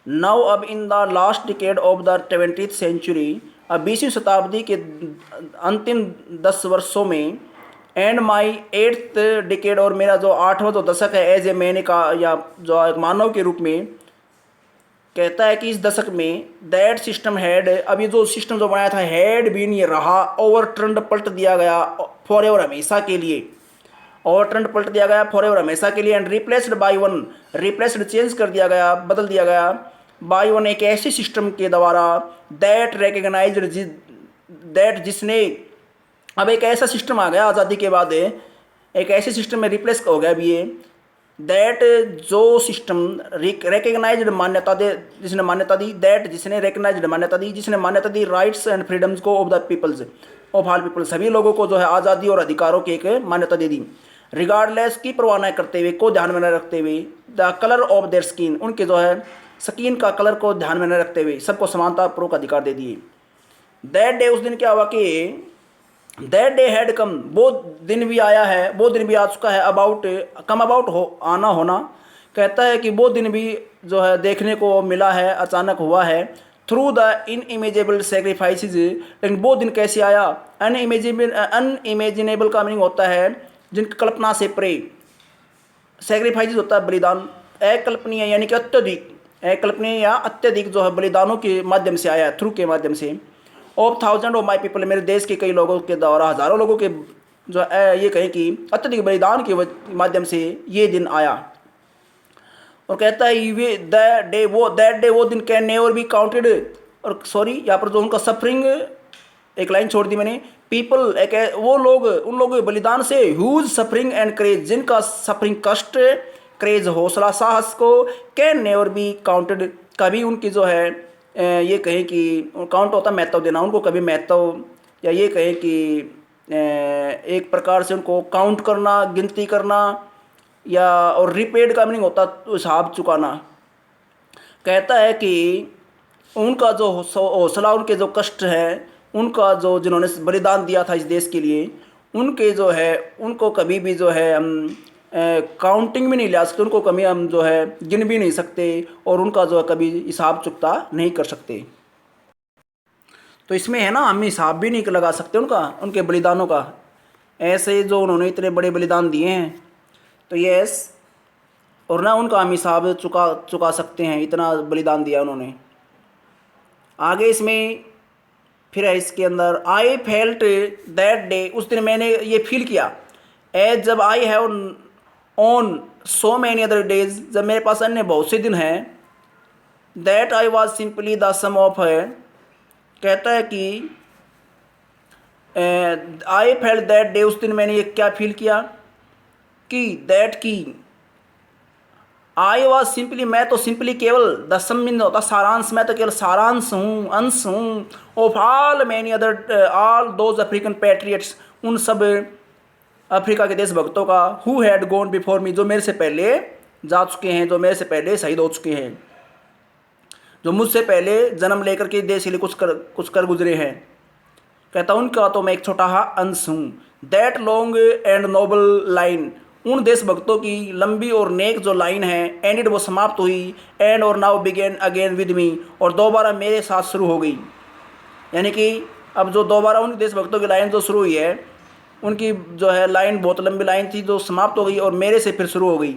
नाउ, अब in the last decade of the 20th century, अब 20वीं शताब्दी के अंतिम 10 वर्षों में, एंड माई 8th डिकेड, और मेरा जो 8वां जो दशक है एज ए मैन का, या जो एक मानव के रूप में, कहता है कि इस दशक में दैट सिस्टम हैड, अब ये जो सिस्टम जो बनाया था, हैड बीन, ये रहा, ओवरटर्न्ड, पलट दिया गया, फॉर एवर, हमेशा के लिए, ओवरटर्न्ड, पलट दिया गया, फॉर एवर, हमेशा के लिए, and replaced by one, replaced, change कर दिया गया, बदल दिया गया, बाई वन, एक ऐसे सिस्टम के द्वारा, दैट रिकग्नाइज्ड, दैट, जिसने, अब एक ऐसा सिस्टम आ गया आज़ादी के बाद, एक ऐसे सिस्टम में रिप्लेस हो गया अभी ये, दैट, जो सिस्टम रिकग्नाइज्ड, मान्यता दे, जिसने मान्यता दी, दैट, जिसने रिकग्नाइज्ड, मान्यता दी, जिसने मान्यता दी, राइट्स एंड फ्रीडम्स को of the peoples, of all people, सभी लोगों को जो है आज़ादी और अधिकारों की एक मान्यता दे दी, रिगार्डलेस, की परवाह न करते हुए, को ध्यान में न रखते हुए, the colour of their skin, उनके जो है स्किन का कलर को ध्यान में न रखते हुए, सबको समानता पूर्वक अधिकार दे दिए। दैट डे, उस दिन क्या हुआ कि दैट डे हैड कम, वो दिन भी आया है, वो दिन भी आ चुका है, अबाउट, कम अबाउट हो, आना होना, कहता है कि वो दिन भी जो है देखने को मिला है, अचानक हुआ है, थ्रू द इनइमेजेबल सेक्रीफाइसेज, लेकिन वो दिन कैसे आया, अनइमेजिनेबल का मीनिंग होता है जिनकी कल्पना से परे, सेक्रीफाइसेज होता है बलिदान, अकल्पनीय यानी कि अत्यधिक, अकल्पनीय या अत्यधिक जो है बलिदानों के माध्यम से आया है, थ्रू के माध्यम से, of thousand of my people, मेरे देश के कई लोगों के द्वारा, हज़ारों लोगों के जो ये कहें कि अत्यधिक बलिदान के माध्यम से ये दिन आया। और कहता है वे दैट डे, वो दिन कैन नेवर बी काउंटेड, और सॉरी यहाँ पर जो उनका सफरिंग, एक लाइन छोड़ दी मैंने, पीपल, एक वो लोग, उन लोगों के बलिदान से, ह्यूज सफरिंग एंड क्रेज, जिनका सफरिंग, कष्ट, क्रेज, हौसला, साहस को, कैन नेवर बी काउंटेड, कभी उनकी जो है ये कहें कि काउंट होता महत्व देना, उनको कभी महत्व, या ये कहें कि एक प्रकार से उनको काउंट करना, गिनती करना, या और रिपेड का मीनिंग होता हिसाब चुकाना। कहता है कि उनका जो हौसला, उनके जो कष्ट हैं, उनका जो जिन्होंने बलिदान दिया था इस देश के लिए, उनके जो है उनको कभी भी जो है हम काउंटिंग भी नहीं ला सकते, उनको कभी हम जो है गिन भी नहीं सकते, और उनका जो है कभी हिसाब चुकता नहीं कर सकते। तो इसमें है ना, हम हिसाब भी नहीं लगा सकते उनका, उनके बलिदानों का, ऐसे जो उन्होंने इतने बड़े बलिदान दिए हैं। तो यस, और ना उनका हम हिसाब चुका चुका सकते हैं, इतना बलिदान दिया उन्होंने। आगे इसमें फिर है इसके अंदर, आई फेल्ट दैट डे, उस दिन मैंने ये फील किया, एज जब I have on so many other days, जब मेरे पास अन्य बहुत से दिन हैं, that I was simply the sum of है। कहता है कि आई फेल्ट दैट डे, उस दिन मैंने ये क्या फील किया कि दैट की आई वॉज सिंपली, मैं तो सिंपली केवल, द सम मीन होता सारांश, मैं तो केवल सारांश हूँ, अंश हूँ, of all many other all those African patriots, उन सब अफ्रीका के देशभक्तों का, who had gone before me, जो मेरे से पहले जा चुके हैं, जो मेरे से पहले शहीद हो चुके हैं, जो मुझसे पहले जन्म लेकर के देश के लिए कुछ कर गुजरे हैं। कहता उनका तो मैं एक छोटा सा अंश हूँ। That long and noble line, उन देशभक्तों की लंबी और नेक जो लाइन है, एंडेड वो समाप्त हुई, एंड और now begin again with me, और दोबारा मेरे साथ शुरू हो गई। यानी कि अब जो दोबारा उन देशभक्तों की लाइन जो शुरू हुई है, उनकी जो है लाइन बहुत लंबी लाइन थी जो समाप्त हो गई और मेरे से फिर शुरू हो गई,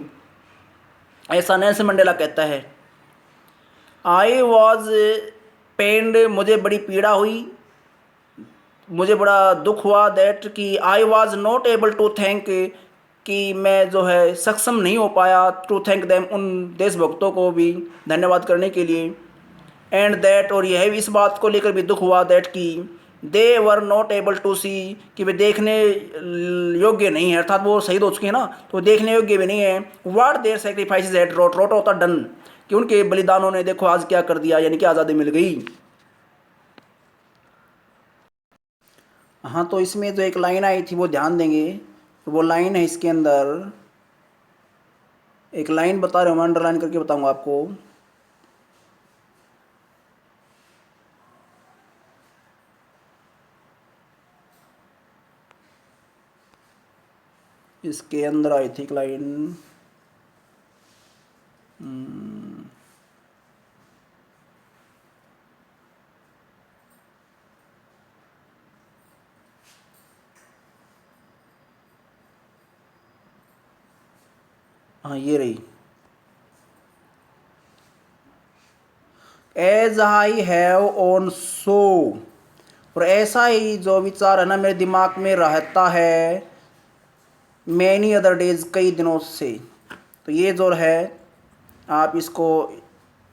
ऐसा नेल्सन मंडेला कहता है। आई वॉज पेन्ड, मुझे बड़ी पीड़ा हुई, मुझे बड़ा दुख हुआ, दैट कि I was not able to thank, कि मैं जो है सक्षम नहीं हो पाया, टू थैंक देम, उन देशभक्तों को भी धन्यवाद करने के लिए। एंड दैट, और यह भी इस बात को लेकर भी दुख हुआ, दैट कि दे वर नॉट एबल टू सी, कि वे देखने योग्य नहीं है, अर्थात वो शहीद हो चुके हैं ना, तो देखने योग्य भी नहीं है। What their sacrifices had wrought, wrought होता डन, कि उनके बलिदानों ने देखो आज क्या कर दिया, यानी कि आज़ादी मिल गई। हाँ, तो इसमें जो एक लाइन आई थी वो ध्यान देंगे, वो लाइन है इसके अंदर, एक लाइन बता रहा हूँ, मैं अंडरलाइन करके बताऊंगा आपको। इसके अंदर आई थी एक लाइन, हाँ ये रही, as I have on so, और ऐसा ही जो विचार है ना मेरे दिमाग में रहता है, मैनी अदर डेज, कई दिनों से। तो ये जो है आप इसको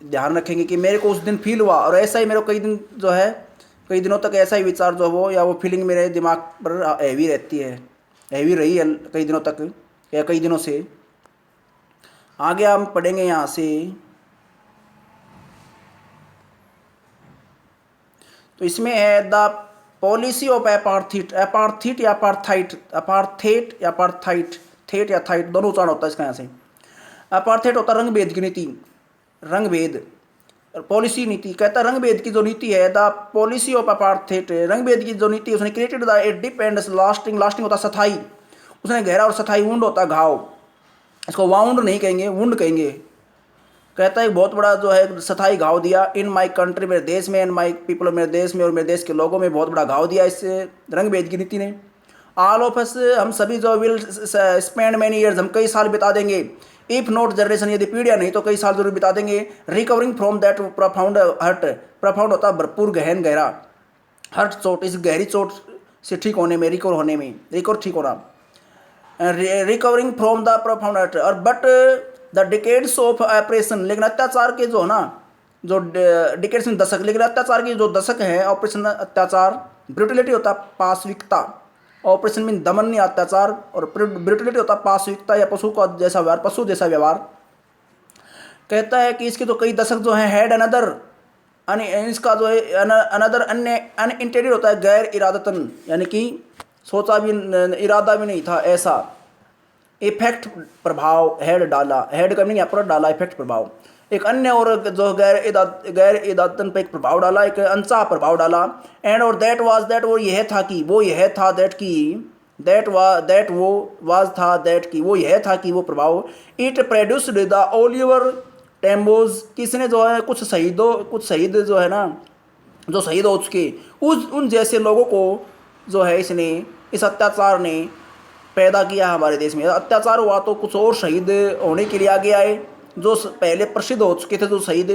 ध्यान रखेंगे कि मेरे को उस दिन फील हुआ, और ऐसा ही मेरे को कई दिन जो है, कई दिनों तक ऐसा ही विचार जो वो या वो फीलिंग मेरे दिमाग पर हैवी रहती है, हैवी रही है कई दिनों तक या कई दिनों से। आगे हम पढ़ेंगे यहाँ से, तो इसमें है द पॉलिसी ऑफ एपार्थीट, एपार्थीट या अपार्थाइट, अपार्थेट या अपार्थाइट, थेट या थाइट दोनों उच्चारण होता है इसका यहाँ से। अपार्थेट होता रंग भेद की नीति, रंग भेद, पॉलिसी नीति। कहता रंग भेद की जो नीति है, द पॉलिसी ऑफ अपार्थेट, रंग भेद की जो नीति उसने created the a deep and lasting, lasting होता स्थाई, उसने गहरा और स्थाई, वुंड होता घाव, इसको वाउंड नहीं कहेंगे, वुंड कहेंगे। कहता है बहुत बड़ा जो है स्थाई घाव दिया, इन माई कंट्री, मेरे देश में, इन माई पीपल, मेरे देश में और मेरे देश के लोगों में बहुत बड़ा घाव दिया इस रंग भेद की नीति ने। ऑल ऑफ अस, हम सभी जो विल स्पेंड मैनी ईयर्स, हम कई साल बिता देंगे, इफ नॉट जनरेशन, यदि पीढ़ियाँ नहीं तो कई साल जरूर बिता देंगे, recovering from that profound hurt, profound होता भरपूर गहन गहरा, हर्ट चोट, इस गहरी चोट से ठीक होने में, रिकवर होने में, रिकवर ठीक होना, recovering from the profound hurt, और but the decades of oppression, लेकिन अत्याचार के जो ना, जो डिकेड्स में दशक, लेकिन अत्याचार के जो दशक है, ऑपरेशन अत्याचार, ब्रूटिलिटी होता पाशविकता, ऑपरेशन में दमन नहीं अत्याचार, और ब्रूटिलिटी होता पाशविकता या पशु का जैसा व्यवहार, पशु जैसा व्यवहार। कहता है कि इसके तो कई दशक जो हैं, हैड अनदर इसका जो है अनदर अन्य अनइंटेंडेड होता है गैर इरादतन, यानी कि सोचा भी इरादा भी नहीं था ऐसा। इफेक्ट प्रभाव, हेड डाला, हेड का मीनिंग यहाँ पर डाला, इफेक्ट प्रभाव। एक अन्य और जो गैर इरादतन पे एक प्रभाव डाला, एक अनचाहा प्रभाव डाला। एंड और दैट वाज, दैट वो यह था कि, वो यह था, दैट की, दैट वो वाज था, दैट की वो यह था कि वो प्रभाव। इट प्रोड्यूस्ड द ओलिवर टेम्बोज, किसने जो है कुछ शहीद जो है ना, जो शहीद हो चुके उन जैसे लोगों को जो है इसने, इस अत्याचार ने पैदा किया हमारे देश में। अत्याचार हुआ तो कुछ और शहीद होने के लिए आगे आए, जो पहले प्रसिद्ध हो चुके थे जो शहीद,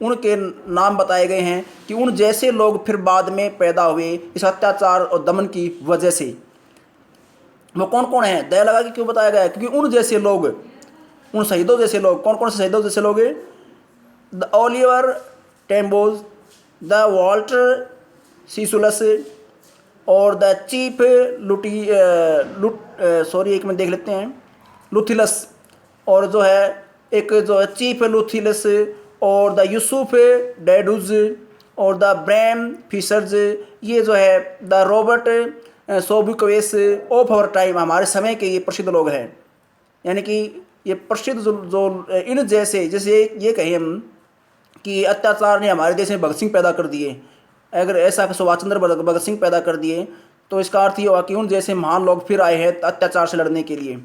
उनके नाम बताए गए हैं कि उन जैसे लोग फिर बाद में पैदा हुए इस अत्याचार और दमन की वजह से। वो कौन कौन है, दया लगा के क्यों बताया गया है, क्योंकि उन जैसे लोग, उन शहीदों जैसे लोग, कौन कौन से शहीदों जैसे लोग, द ओलिवर टेम्बोज, द वॉल्टर सीसुलस और द चीफ एक में देख लेते हैं, लुथिलस, और जो है एक जो है चीफ लुथिलस, और द यूसुफ डेडुज, और द ब्रैम फिशर्स, ये जो है the Robert Sobukwes of our time, हमारे समय के ये प्रसिद्ध लोग हैं। यानी कि ये प्रसिद्ध जो इन जैसे ये कहें हम कि अत्याचार ने हमारे देश में भगत सिंह पैदा कर दिए, अगर ऐसा सुभाष चंद्र भगत सिंह पैदा कर दिए तो इसका अर्थ ये हुआ कि उन जैसे महान लोग फिर आए हैं अत्याचार से लड़ने के लिए।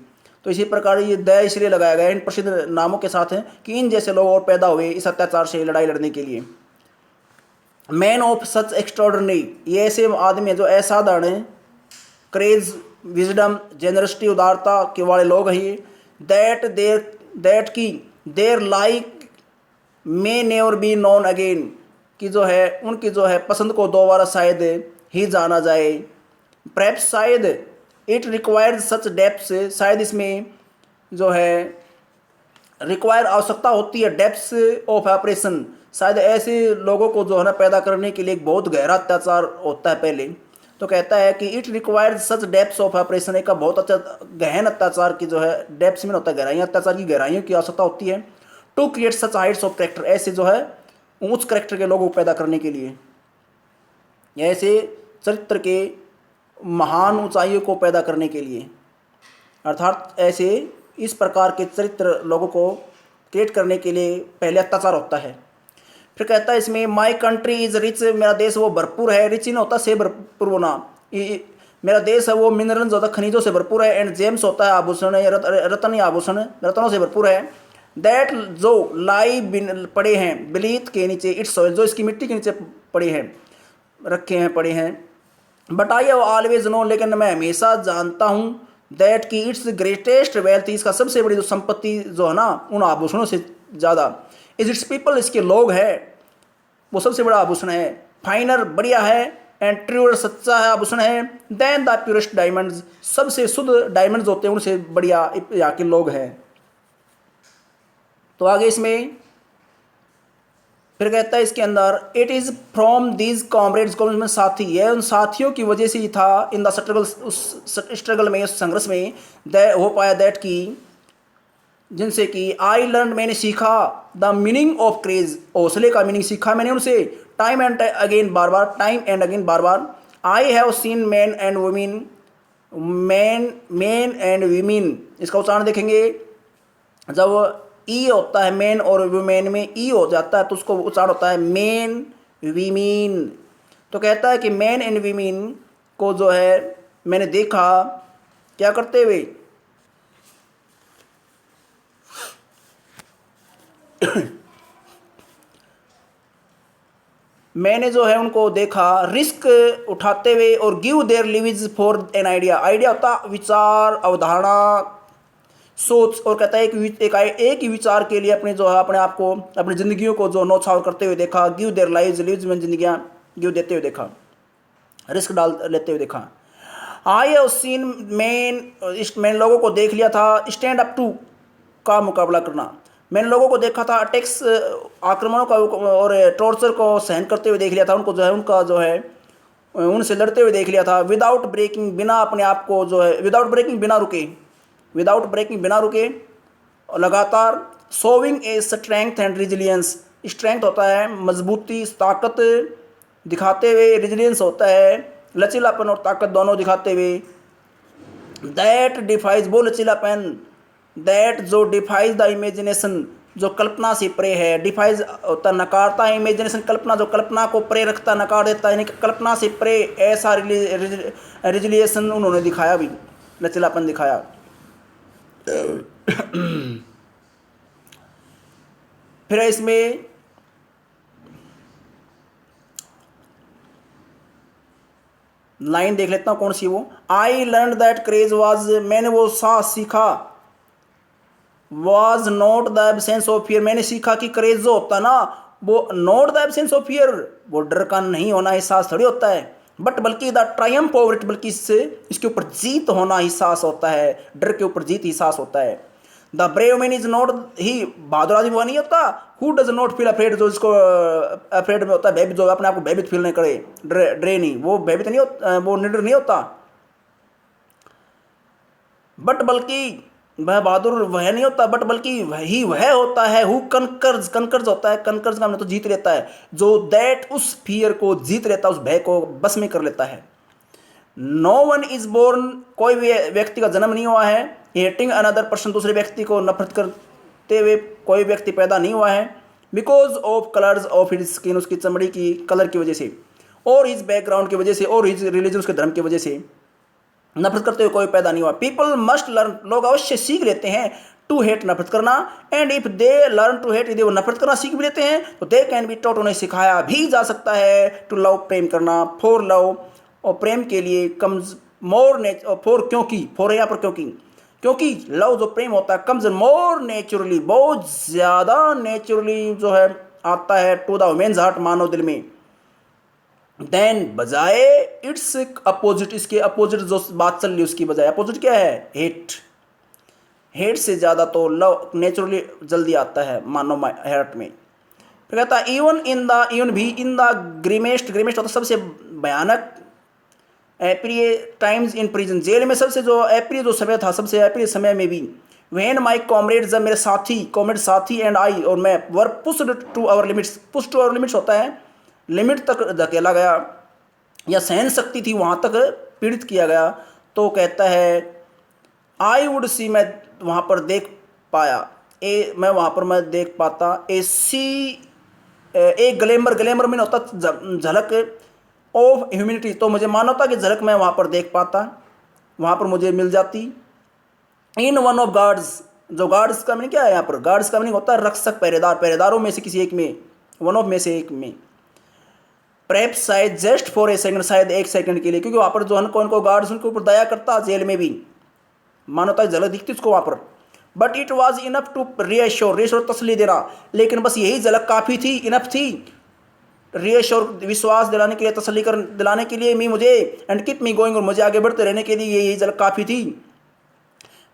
तो इसी प्रकार ये दया इसलिए लगाया गया इन प्रसिद्ध नामों के साथ है कि इन जैसे लोग और पैदा हुए इस अत्याचार से लड़ाई लड़ने के लिए। मैन ऑफ सच एक्स्ट्रॉर्डनरी, ये ऐसे आदमी है जो असाधारण है, क्रेज, विजडम, जेनरसिटी, उदारता के वाले लोग हैं ये। दैट की देर like may never be known again, कि जो है उनकी जो है पसंद को दोबारा शायद ही जाना जाए। परहैप्स शायद इट रिक्वायर्ड सच डेप्थ्स, शायद इसमें जो है रिक्वायर आवश्यकता होती है डेप्थ्स ऑफ ऑपरेशन, शायद ऐसे लोगों को जो है ना पैदा करने के लिए एक बहुत गहरा अत्याचार होता है पहले। तो कहता है कि it required such depths of operation, एक बहुत अच्छा गहन अत्याचार की जो है डेप्थ्स में होता है गहराइयाँ, अत्याचार की गहराइयों की आवश्यकता होती है। To create such heights of character, ऐसे जो है उच्च कैरेक्टर के लोगों को पैदा करने के लिए, ऐसे चरित्र के महान ऊंचाइयों को पैदा करने के लिए, अर्थात ऐसे इस प्रकार के चरित्र लोगों को क्रिएट करने के लिए पहले अत्याचार होता है। फिर कहता है इसमें माई कंट्री इज़ रिच, मेरा देश वो भरपूर है, रिच इन होता से भरपूर होना, मेरा देश है वो मिनरल्स होता खनिजों से भरपूर है, एंड जेम्स होता है आभूषण, रत्न या आभूषण, रत्नों से भरपूर है। दैट जो लाई पड़े हैं बिलीत के नीचे, इट्स सॉइल, जो इसकी मिट्टी के नीचे पड़े हैं, रखे हैं, पड़े हैं। But I have always no, लेकिन मैं हमेशा जानता हूँ, दैट की इट्स ग्रेटेस्ट वेल्थ, इसका सबसे बड़ी जो संपत्ति जो है ना उन आभूषणों से ज़्यादा, इज इट्स पीपल, इसके लोग हैं, वो सबसे बड़ा आभूषण है। फाइनर बढ़िया है, एंड ट्रूअर सच्चा है आभूषण है, देन द प्योरेस्ट डायमंड्स, सबसे शुद्ध डायमंड्स होते हैं उनसे बढ़िया यहाँ के लोग हैं। तो आगे इसमें फिर कहता है इसके अंदर it is from these comrades, comrades में साथी, यह उन साथियों की वजह से ही था, इन द स्ट्रगल, उस स्ट्रगल में, उस संघर्ष में हो पाया, दैट की जिनसे कि आई लर्न, मैंने सीखा, द मीनिंग ऑफ क्रेज, हौसले का मीनिंग सीखा मैंने उनसे, time and again, bar bar, time and again, bar bar. I have seen man and women, man and women, इसका उच्चारण देखेंगे, जब ई होता है मैन और वुमेन में ई हो जाता है तो उसको उच्चारण होता है मैन वीमेन। तो कहता है कि मैन एंड वीमेन को जो है मैंने देखा क्या करते हुए, मैंने जो है उनको देखा रिस्क उठाते हुए, और give their lives for an idea, idea होता विचार, अवधारणा, सोच, और कहता है एक ही विचार के लिए अपने जो है अपने आप को, अपनी ज़िंदगियों को जो नौछावर करते हुए देखा। गिव देयर लाइव्स, लिव्स में जिंदगियाँ गिव देते हुए देखा, रिस्क डाल लेते हुए देखा। आई हैव सीन मैंने लोगों को देख लिया था, स्टैंड अप टू का मुकाबला करना, मैंने लोगों को देखा था अटैक्स, आक्रमणों का और टॉर्चर को सहन करते हुए देख लिया था, उनको जो है उनका जो है उनसे लड़ते हुए देख लिया था। विदाउट ब्रेकिंग, बिना अपने आप को जो है विदाउट ब्रेकिंग, बिना रुके, विदाउट ब्रेकिंग, बिना रुके, लगातार। Showing a strength and resilience, strength होता है मजबूती, ताकत दिखाते हुए, रेजिलियंस होता है लचीलापन और ताकत दोनों दिखाते हुए। दैट डिफाइज, वो लचीलापन, दैट जो डिफाइज द इमेजिनेशन, जो कल्पना से परे है। डिफाइज होता नकारता है, इमेजिनेशन कल्पना, जो कल्पना को परे रखता, नकार देता है, यानी कि कल्पना से परे ऐसा रिजिलिएशन उन्होंने दिखाया भी, लचीलापन दिखाया। फिर इसमें लाइन देख लेता हूँ कौन सी वो। I learn that craze was, मैंने वो साहस सीखा, was not the absence of fear, मैंने सीखा कि क्रेज जो होता है ना वो not the absence of fear, वो डर का नहीं होना एहसास थोड़ी होता है, बट बल्कि द ट्रायम्फ ओवर इट, बल्कि इसके ऊपर जीत होना एहसास होता है, डर के ऊपर जीत एहसास होता है। The brave man is not he, बहादुर आदमी वो नहीं होता who does not feel afraid, जो इसको अफ्रेड में होता है भयभीत, जो अपने आप को भयभीत फील नहीं करे, डरे नहीं, वो भयभीत नहीं होता, वो निडर नहीं होता। बट बल्कि वह बहादुर वह नहीं होता, बट बल्कि वही वह होता है हु कनकर्स, कनकर्स होता है, कनकर्स का मतलब तो जीत लेता है, जो दैट उस फियर को जीत लेता है, उस भय को बस में कर लेता है। नो वन इज बोर्न, कोई भी व्यक्ति का जन्म नहीं हुआ है हेटिंग अनदर पर्सन, दूसरे व्यक्ति को नफरत करते हुए कोई व्यक्ति पैदा नहीं हुआ है। Because of colours of his skin, उसकी चमड़ी की कलर की वजह से, और हिज बैकग्राउंड की वजह से, और हिज रिलीजन, उसके धर्म की वजह से नफरत करते हुए कोई पैदा नहीं हुआ। पीपल मस्ट लर्न, लोग अवश्य सीख लेते हैं टू हेट, नफरत करना। And if they learn to hate, यदि वो नफरत करना सीख भी लेते हैं तो दे कैन बी टॉट, उन्हें सिखाया भी जा सकता है टू लव, प्रेम करना। फॉर लव, और प्रेम के लिए कम्स मोर नेचर, फॉर क्योंकि, फॉर यहाँ पर क्योंकि लव जो प्रेम होता है कम्स मोर नेचुरली, बहुत ज़्यादा नेचुरली जो है आता है टू द वुमेन्स हार्ट, मानव दिल में। देन बजाय इट्स अपोजिट, इसके अपोजिट जो बात चल रही उसकी बजाय अपोजिट क्या है, हेट। हेट से ज़्यादा तो लव नेचुरली जल्दी आता है मानव हार्ट में। फिर कहता है इवन इन द, इवन भी इन द ग्रीमेस्ट, ग्रीमेस्ट होता सबसे भयानक, अप्रिय टाइम्स इन प्रिजन, जेल में सबसे जो अप्रिय जो समय था, सबसे अप्रिय समय में भी। वैन माई कॉमरेड, जब मेरे साथी, कॉमरेड साथी, एंड आई और मैं, were pushed to our limits, push to our limits होता है लिमिट तक धकेला गया, या सहन शक्ति थी वहाँ तक पीड़ित किया गया। तो कहता है आई वुड सी, मैं वहाँ पर देख पाया, मैं वहाँ पर मैं देख पाता, ए सी, एक ग्लैमर, ग्लैमर में होता झलक, ऑफ ह्यूमिनिटी, तो मुझे मानवता की झलक मैं वहाँ पर देख पाता, वहाँ पर मुझे मिल जाती। इन वन ऑफ गार्ड्स, जो गार्ड्स का मीनिंग क्या है यहाँ पर, गार्ड्स का मीनिंग होता है रक्षक, पहरेदार, पहरेदारों में से किसी एक में, वन ऑफ में से एक में। प्रेप शायद जस्ट फॉर ए सेकंड, शायद एक सेकंड के लिए, क्योंकि वहाँ पर जो उनको उनको गार्ड्स उनके ऊपर दया करता, जेल में भी मानवता की झलक दिखती उसको वहाँ पर। But it was enough to reassure, reassure तसल्ली देना, लेकिन बस यही झलक काफ़ी थी, इनफ थी, रीअश्योर विश्वास दिलाने के लिए, तसल्ली कर दिलाने के लिए, मुझे, एंड कीप मी गोइंग, और मुझे आगे बढ़ते रहने के लिए यही झलक काफ़ी थी।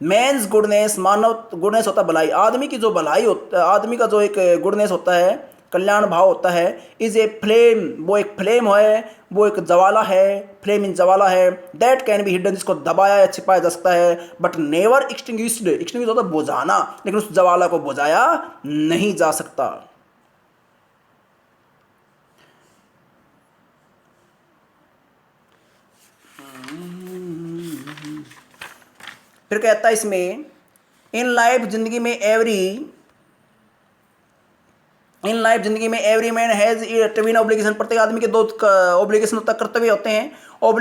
मैंस गुडनेस, मानव गुडनेस होता है भलाई, आदमी की जो भलाई होता है, आदमी का जो एक गुडनेस होता है, कल्याण भाव होता है, इज ए फ्लेम, वो एक फ्लेम है, वो एक ज्वाला है, फ्लेम इन ज्वाला है, दैट कैन बी हिडन, जिसको दबाया या छिपाया जा सकता है, बट नेवर एक्सटिंग्विश्ड, एक्सटिंग्विश होता है बुझाना, लेकिन उस ज्वाला को बुझाया नहीं जा सकता। फिर कहता है इसमें इन लाइफ, जिंदगी में जिंदगी में every man has twin obligation, प्रत्येक आदमी के दो ऑब्लिगेशन होता है, कर्तव्य होते हैं।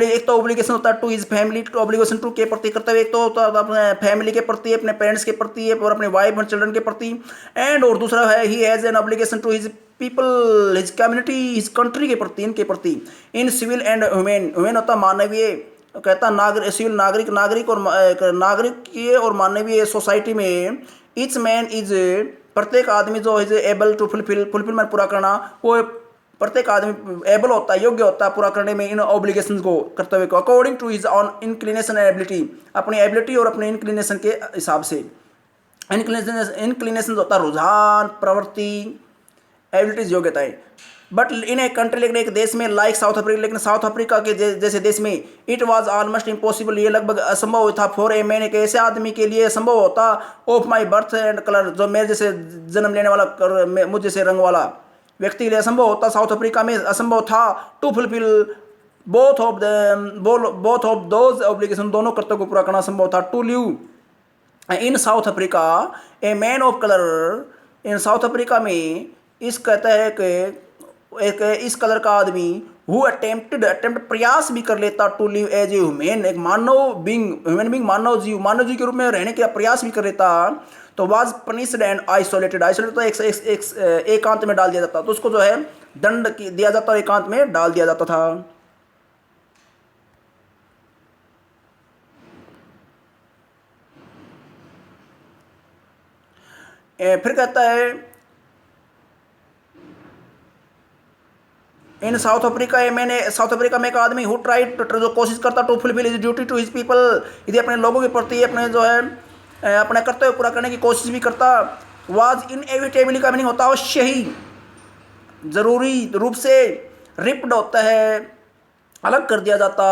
एक तो ऑब्लिगेशन होता है to his family, obligation to के प्रति कर्तव्य, एक तो होता है अपने फैमिली के प्रति, अपने पेरेंट्स के प्रति और अपने वाइफ एंड चिल्ड्रन के प्रति, एंड और दूसरा है he has an obligation to his people, his community, his country के प्रति, इनके प्रति। In civil and human, human होता मानवीय, कहता नागरिक, सिविल नागरिक, नागरिकीय और मानवीय सोसाइटी में ईच मैन इज, प्रत्येक आदमी जो इज एबल टू फुलफिलमेंट, पूरा करना, वो प्रत्येक आदमी एबल होता है, योग्य होता है पूरा करने में इन ऑब्लिगेशन को, कर्तव्य को, according to his own inclination and ability, अपनी एबिलिटी और अपने इंक्लिनेशन के हिसाब से। इंक्लिनेशन होता है रुझान, प्रवृत्ति, एबिलिटीज योग्यताएं। बट इन ए कंट्री, लेकिन एक देश में लाइक साउथ अफ्रीका, लेकिन साउथ अफ्रीका के जैसे देश में इट वाज ऑलमोस्ट इम्पॉसिबल, ये लगभग असंभव था फॉर ए मैन, एक ऐसे आदमी के लिए असंभव होता of my birth and colour, जो मेरे जैसे जन्म लेने वाला मुझ जैसे रंग वाला व्यक्ति के लिए असंभव होता, साउथ अफ्रीका में असंभव था to fulfil both of those obligation, दोनों कर्तव्यों को पूरा करना संभव था। To live in South Africa a man of colour, in South Africa में इस कहता है कि एक इस कलर का आदमी हु अटेम्प्ट प्रयास भी कर लेता to live as a human, एक मानव बींग, ह्यूमन बींग मानव जीव के रूप में रहने का प्रयास भी कर लेता, तो वाज पनिश्ड एंड आइसोलेटेड तो एकांत में डाल दिया जाता, तो उसको जो है दंड दिया जाता और एकांत में डाल दिया जाता था। फिर कहता है इन साउथ अफ्रीका, मैंने साउथ अफ्रीका में एक आदमी हु ट्राइड, जो कोशिश करता to fulfil his duty to his people, यदि अपने लोगों के प्रति अपने जो है अपने कर्तव्य पूरा करने की कोशिश भी करता, वाज इनएविटेबली का मीनिंग होता है अवश्य ही, जरूरी रूप से, रिप्ड होता है अलग कर दिया जाता,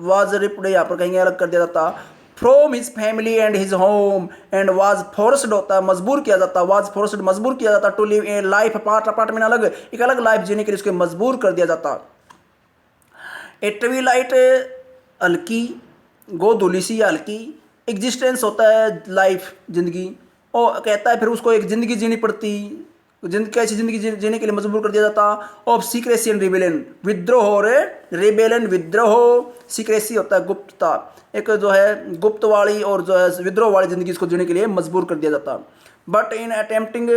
वाज रिप्ड यहाँ पर कहेंगे अलग कर दिया जाता, from his family and his home, and was forced होता है मजबूर किया जाता, वाज फोर्स्ड मजबूर किया जाता, to live a life apart में अलग, एक अलग लाइफ जीने के लिए उसको मजबूर कर दिया जाता। ए ट्विलाइट हल्की, गोधूली सी हल्की एग्जिस्टेंस होता है लाइफ जिंदगी, और कहता है फिर उसको एक ज़िंदगी जीनी पड़ती, कैसी ज़िंदगी जीने के लिए मजबूर कर दिया जाता। ऑफ सीक्रेसी एंड रिबेलियन, विद्रोह और रिबेलियन, विद्रोह, सीक्रेसी होता है गुप्तता, एक जो है गुप्त वाली और जो है विद्रोह वाली ज़िंदगी इसको जीने के लिए मजबूर कर दिया जाता। But in attempting,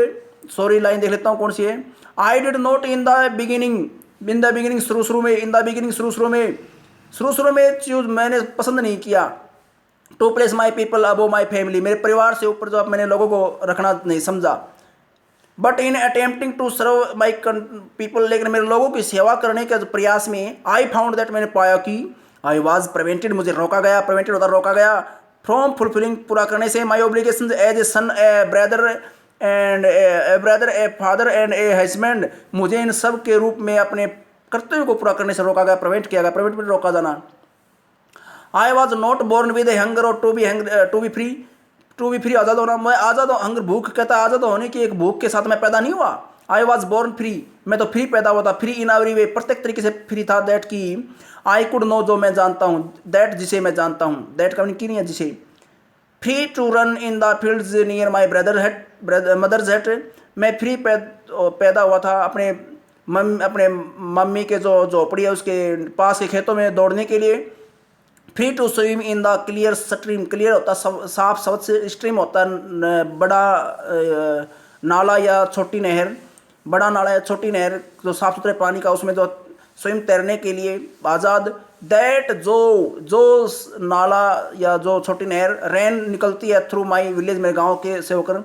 sorry line देख लेता हूँ कौन सी है, I did not in the beginning, शुरू में, इन द बिगिनिंग शुरू में चूज मैंने पसंद नहीं किया, to place my people above my family, मेरे परिवार से ऊपर जो अब मैंने लोगों को रखना नहीं समझा। But in attempting to serve my people, लेकिन मेरे लोगों की सेवा करने के प्रयास में आई फाउंड दैट, मैंने पाया कि आई वॉज प्रिवेंटेड, मुझे रोका गया, प्रिवेंटेड होता रोका गया, फ्रॉम फुलफिलिंग पूरा करने से, my obligation as a son, a brother and a father and a husband, मुझे इन सब के रूप में अपने कर्तव्य को पूरा करने से रोका गया, प्रिवेंट किया गया, प्रिवेंट में रोका जाना। I was not born with a hunger और टू बी फ्री, आज़ाद होना, मैं आज़ाद हंगर भूख कहता है, आज़ाद होने की एक भूख के साथ मैं पैदा नहीं हुआ। आई वॉज बोर्न फ्री, मैं तो फ्री पैदा हुआ था, फ्री इन एवरी वे, प्रत्येक तरीके से फ्री था, दैट की आई कुड नो, जो मैं जानता हूँ, दैट जिसे मैं जानता हूँ, दैट का की नहीं है जिसे, free to run in the fields near my mother's hut, मैं फ्री पैदा हुआ था अपने मम्मी के जो झोपड़ी है उसके पास के खेतों में दौड़ने के लिए। Free to swim in the clear stream, clear होता है साफ स्वच्छ, स्ट्रीम होता है बड़ा नाला या छोटी नहर, बड़ा नाला या छोटी नहर जो साफ सुथरे पानी का, उसमें जो स्विम तैरने के लिए आज़ाद। दैट जो नाला या जो छोटी नहर रैन निकलती है थ्रू माई विलेज, मेरे गांव के से होकर,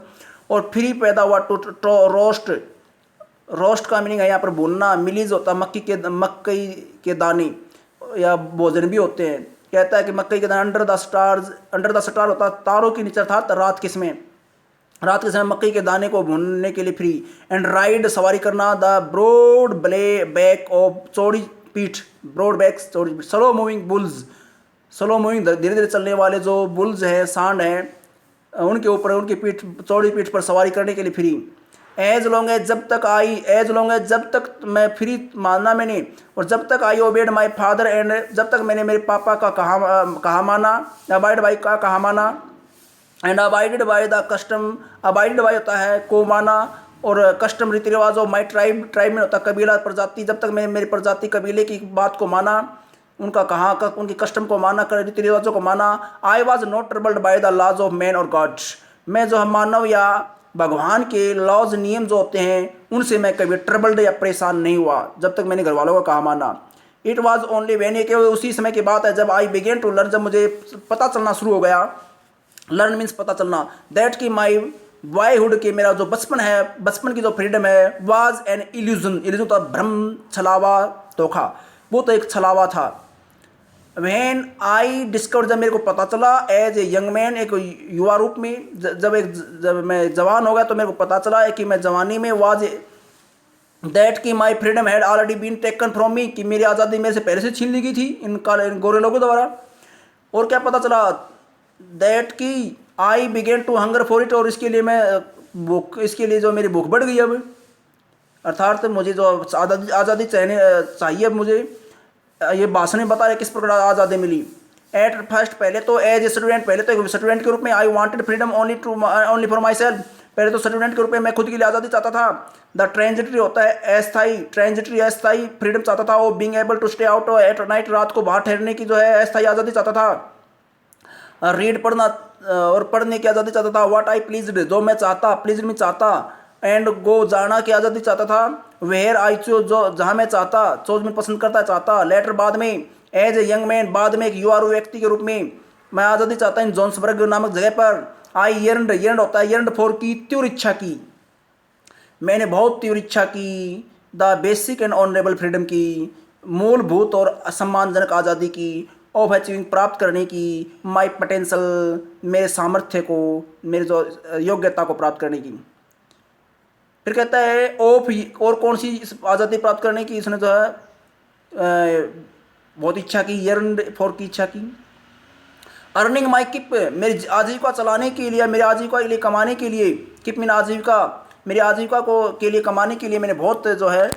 और फ्री पैदा हुआ टू रोस्ट का मीनिंग है यहाँ पर भूनना, मिलीज होता है मक्की के दाने या भोजन भी होते हैं, कहता है कि मक्की के दाने, अंडर द स्टार होता है तारों के नीचे, अर्थात रात के समय मक्की के दाने को भूनने के लिए फ्री। एंड राइड सवारी करना, द ब्रॉड बैक ऑफ चौड़ी पीठ, ब्रॉड बैक चौड़ी पीठ, slow moving bulls, slow moving धीरे धीरे चलने वाले जो बुल्स हैं, सांड हैं, उनके ऊपर उनकी पीठ, चौड़ी पीठ पर सवारी करने के लिए फ्री। एज लॉन्ग एज, जब तक मैं फ्री माना मैंने, और जब तक आई ओबेड माई फादर एंड, जब तक मैंने मेरे पापा का कहा माना, अबाइड बाई का कहा माना, and abided by the custom, abided by होता है को माना, और कस्टम रीति रिवाज ऑफ माई ट्राइब में होता है कबीला प्रजाति, जब तक मैंने मेरी प्रजाति कबीले की बात को माना, उनका उनकी कस्टम को माना, रीति रिवाजों को माना। I was not troubled by the laws of man और गॉड, मैं जो है मानव या भगवान के लॉज नियम जो होते हैं उनसे मैं कभी ट्रबल्ड या परेशान नहीं हुआ, जब तक मैंने घर वालों का कहा माना। इट वॉज ओनली वैन, ये केवल उसी समय की बात है जब आई बिगेन टू लर्न, जब मुझे पता चलना शुरू हो गया, लर्न मीन्स पता चलना, दैट की माई बॉयहुड के, मेरा जो बचपन है, बचपन की जो फ्रीडम है, वाज एन इल्यूजन तो भ्रम, छलावा, धोखा, वो तो एक छलावा था। व्हेन आई डिस्कवर, जब मेरे को पता चला, एज ए यंग मैन, एक युवा रूप में, जब मैं जवान हो गया तो मेरे को पता चला है कि मैं जवानी में वाज दैट कि my freedom had already been taken from me, कि मेरी आज़ादी मेरे से पहले से छीन ली गई थी इन गोरे लोगों द्वारा। और क्या पता चला, दैट कि I began to hunger for it, और इसके लिए मैं भूख, इसके लिए जो मेरी भूख बढ़ गई अब, अर्थात मुझे जो आज़ादी आज़ादी चाहिए अब मुझे। ये भाषण में बता रहे किस प्रकार आज़ादी मिली। एट फर्स्ट, पहले तो एज ए स्टूडेंट, पहले तो एक स्टूडेंट के रूप में I wanted freedom only for my self, पहले तो स्टूडेंट के रूप में मैं खुद के लिए आज़ादी चाहता था। द ट्रांजिटरी होता है अस्थाई, ट्रांजिटरी अस्थाई फ्रीडम चाहता था। वो being able to stay out at night, रात को बाहर ठहरने की जो है अस्थाई आज़ादी चाहता था। रीड पढ़ना और पढ़ने की आज़ादी चाहता था। व्हाट आई प्लीज्ड, जो मैं चाहता, प्लीज्ड में चाहता। एंड गो, जाना की आज़ादी चाहता था। वेयर आई चूज, जो जहाँ मैं चाहता, चूज में पसंद करता चाहता। लेटर, बाद में। एज ए यंग मैन, बाद में एक युवा व्यक्ति के रूप में मैं आज़ादी चाहता इन जोन्सबर्ग नामक जगह पर। आई यर्नड, यर्नड होता है यर्नड फॉर, की तीव्र इच्छा की, मैंने बहुत तीव्र इच्छा की। The basic and honourable freedom की, मूलभूत और सम्मानजनक आज़ादी की। ऑफ अचीविंग, प्राप्त करने की। माई पोटेंशियल, मेरे सामर्थ्य को, मेरे जो योग्यता को प्राप्त करने की। फिर कहता है ऑफ, और कौन सी आज़ादी प्राप्त करने की इसने जो है बहुत इच्छा की, यर्नड फॉर की इच्छा की। अर्निंग माई किप, मेरी आजीविका चलाने के लिए, मेरी आजीविका के लिए कमाने के लिए। किप मीन आजीविका, मेरी आजीविका को के लिए कमाने के लिए मैंने बहुत जो है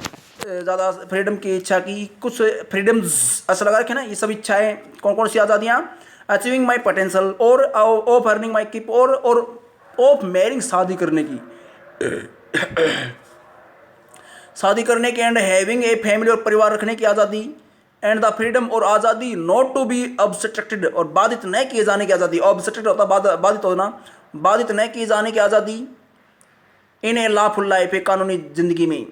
ज़्यादा फ्रीडम की इच्छा की। कुछ फ्रीडम्स ऐसा लगा रखे ना, ये सब इच्छाएं कौन कौन सी आज़ादियाँ। अचीविंग माई पोटेंशियल, और ऑफ अर्निंग माई किप, और ऑफ मैरिंग, शादी करने की, शादी करने की। एंड हैविंग ए फैमिली, और परिवार रखने की आज़ादी। एंड द फ्रीडम, और आज़ादी। नॉट टू बी ऑब्स्ट्रक्टेड, और बाधित न किए जाने की आज़ादी। ऑब्स्ट्रक्टेड होता बाधित होना, बाधित न किए जाने की आज़ादी। इन ए लॉफुल लाइफ, एक कानूनी जिंदगी में।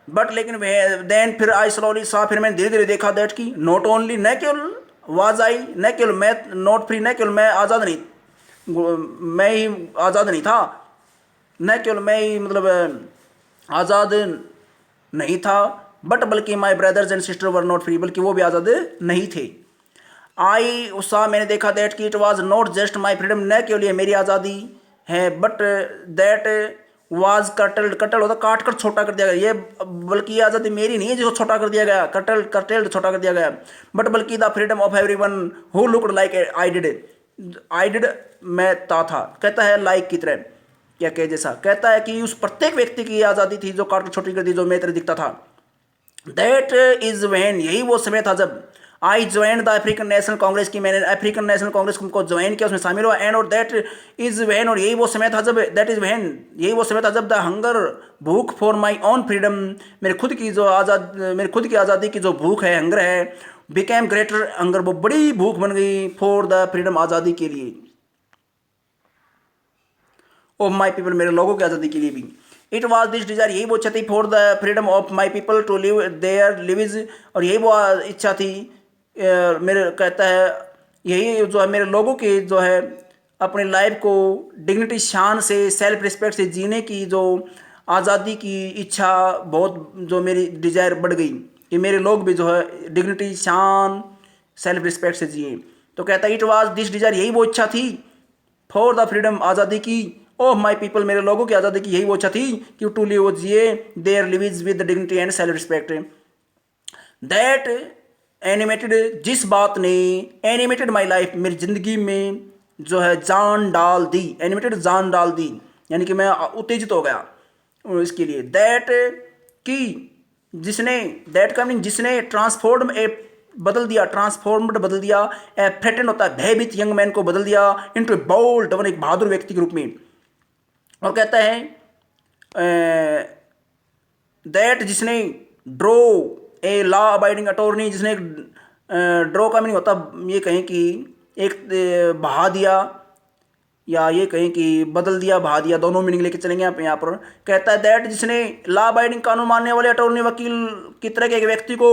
बट लेकिन वह देन, फिर आई स्लोली सा, फिर मैंने धीरे धीरे देखा दैट की नॉट ओनली, न केवल वाज आई, न केवल मैं नॉट फ्री, न केवल मैं आज़ाद नहीं, मैं ही आज़ाद नहीं था, न केवल मैं ही मतलब आज़ाद नहीं था, बट बल्कि my brothers and sister were not free, बल्कि वो भी आज़ाद नहीं थे। आई उसा, मैंने देखा दैट कि it was not just my freedom, न केवल ये मेरी आज़ादी है, बट दैट वाज कटल्ड, कटल होता काट कर छोटा कर दिया गया, ये बल्कि ये आज़ादी मेरी नहीं है जिसको छोटा कर दिया गया, कटल कटेल्ड छोटा कर दिया गया। बट बल्कि the freedom of every one who looked like I did, I did मैं था, कहता है लाइक की तरह, क्या कहे जैसा, कहता है कि उस प्रत्येक व्यक्ति की आज़ादी थी जो काट कर छोटी कर दी, जो मैं तरह दिखता था। दैट इज वैन, यही वो समय था जब I join the African national Congress की, मैंने अफ्रीकन नेशनल कांग्रेस को ज्वाइन किया, उसमें शामिल हुआ। एंड और दैट इज वैन, और यही वो समय था जब, दैट इज वैन, यही वो समय था जब द हंगर, भूख फॉर माई ओन फ्रीडम, मेरे खुद की जो मेरे खुद की आज़ादी की जो भूख है, हंगर है, बिकेम ग्रेटर हंगर, वो बड़ी भूख बन गई फॉर द फ्रीडम, आज़ादी के लिए। ऑफ माई पीपल, मेरे लोगों की आज़ादी के लिए भी। इट वॉज दिस डिजायर, यही वो इच्छा थी, for the freedom of my people to live their lives, और यही वो इच्छा थी मेरे, कहता है यही जो है मेरे लोगों की जो है अपनी लाइफ को डिग्निटी, शान से, सेल्फ रिस्पेक्ट से जीने की जो आज़ादी की इच्छा, बहुत जो मेरी डिजायर बढ़ गई कि मेरे लोग भी जो है डिग्निटी, शान, सेल्फ रिस्पेक्ट से जिए। तो कहता है इट वाज दिस डिजायर, यही वो इच्छा थी, फॉर द फ्रीडम, आज़ादी की, ऑफ माई पीपल, मेरे लोगों की आज़ादी की, यही वो इच्छा थी कि टू लिव, वो जिए, their lives with dignity and self respect. That animated, जिस बात ने एनिमेटेड माई लाइफ, मेरी ज़िंदगी में जो है जान डाल दी, एनिमेटेड जान डाल दी, यानी कि मैं उत्तेजित हो गया इसके लिए। दैट की, जिसने, दैट का मीनिंग जिसने, ट्रांसफॉर्म ए, बदल दिया, ट्रांसफॉर्म्ड बदल दिया, ए थ्रेटेंड होता है भयभीत यंग मैन को बदल दिया इनटू बोल्ड वन, एक बहादुर व्यक्ति के रूप में। और कहता है दैट जिसने, drove a law abiding attorney, जिसने ड्रो का मीनिंग होता ये कहें कि एक बहा दिया, या ये कहें कि बदल दिया, बहा दिया, दोनों मीनिंग लेके चलेंगे आप यहाँ पर। कहता है दैट जिसने, लॉ अबाइडिंग, कानून मानने वाले, अटॉर्नी, वकील की तरह के एक व्यक्ति को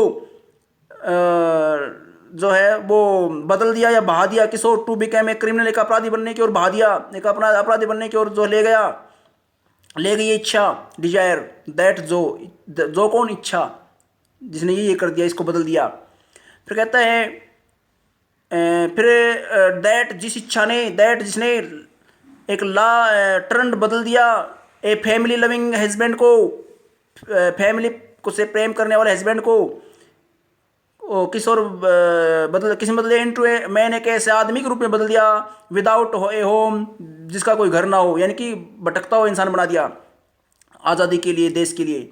जो है वो बदल दिया या बहा दिया, किसो, टू बिकम एक क्रिमिनल, एक अपराधी बनने की ओर बहा दिया, एक अपना अपराधी बनने की ओर जो ले गया, ले गई इच्छा, डिजायर। दैट जो कौन, इच्छा, जिसने ये कर दिया, इसको बदल दिया। फिर कहता है फिर दैट जिस इच्छा ने, दैट जिसने एक ला टर्न बदल दिया, ए फैमिली लविंग हस्बैंड को, फैमिली को से प्रेम करने वाले हस्बैंड को किस और किसी बदले इनटू ए मैन एक ऐसे आदमी के रूप में बदल दिया, विदाउट ए होम, जिसका कोई घर ना हो, यानी कि भटकता हुआ इंसान बना दिया आज़ादी के लिए, देश के लिए।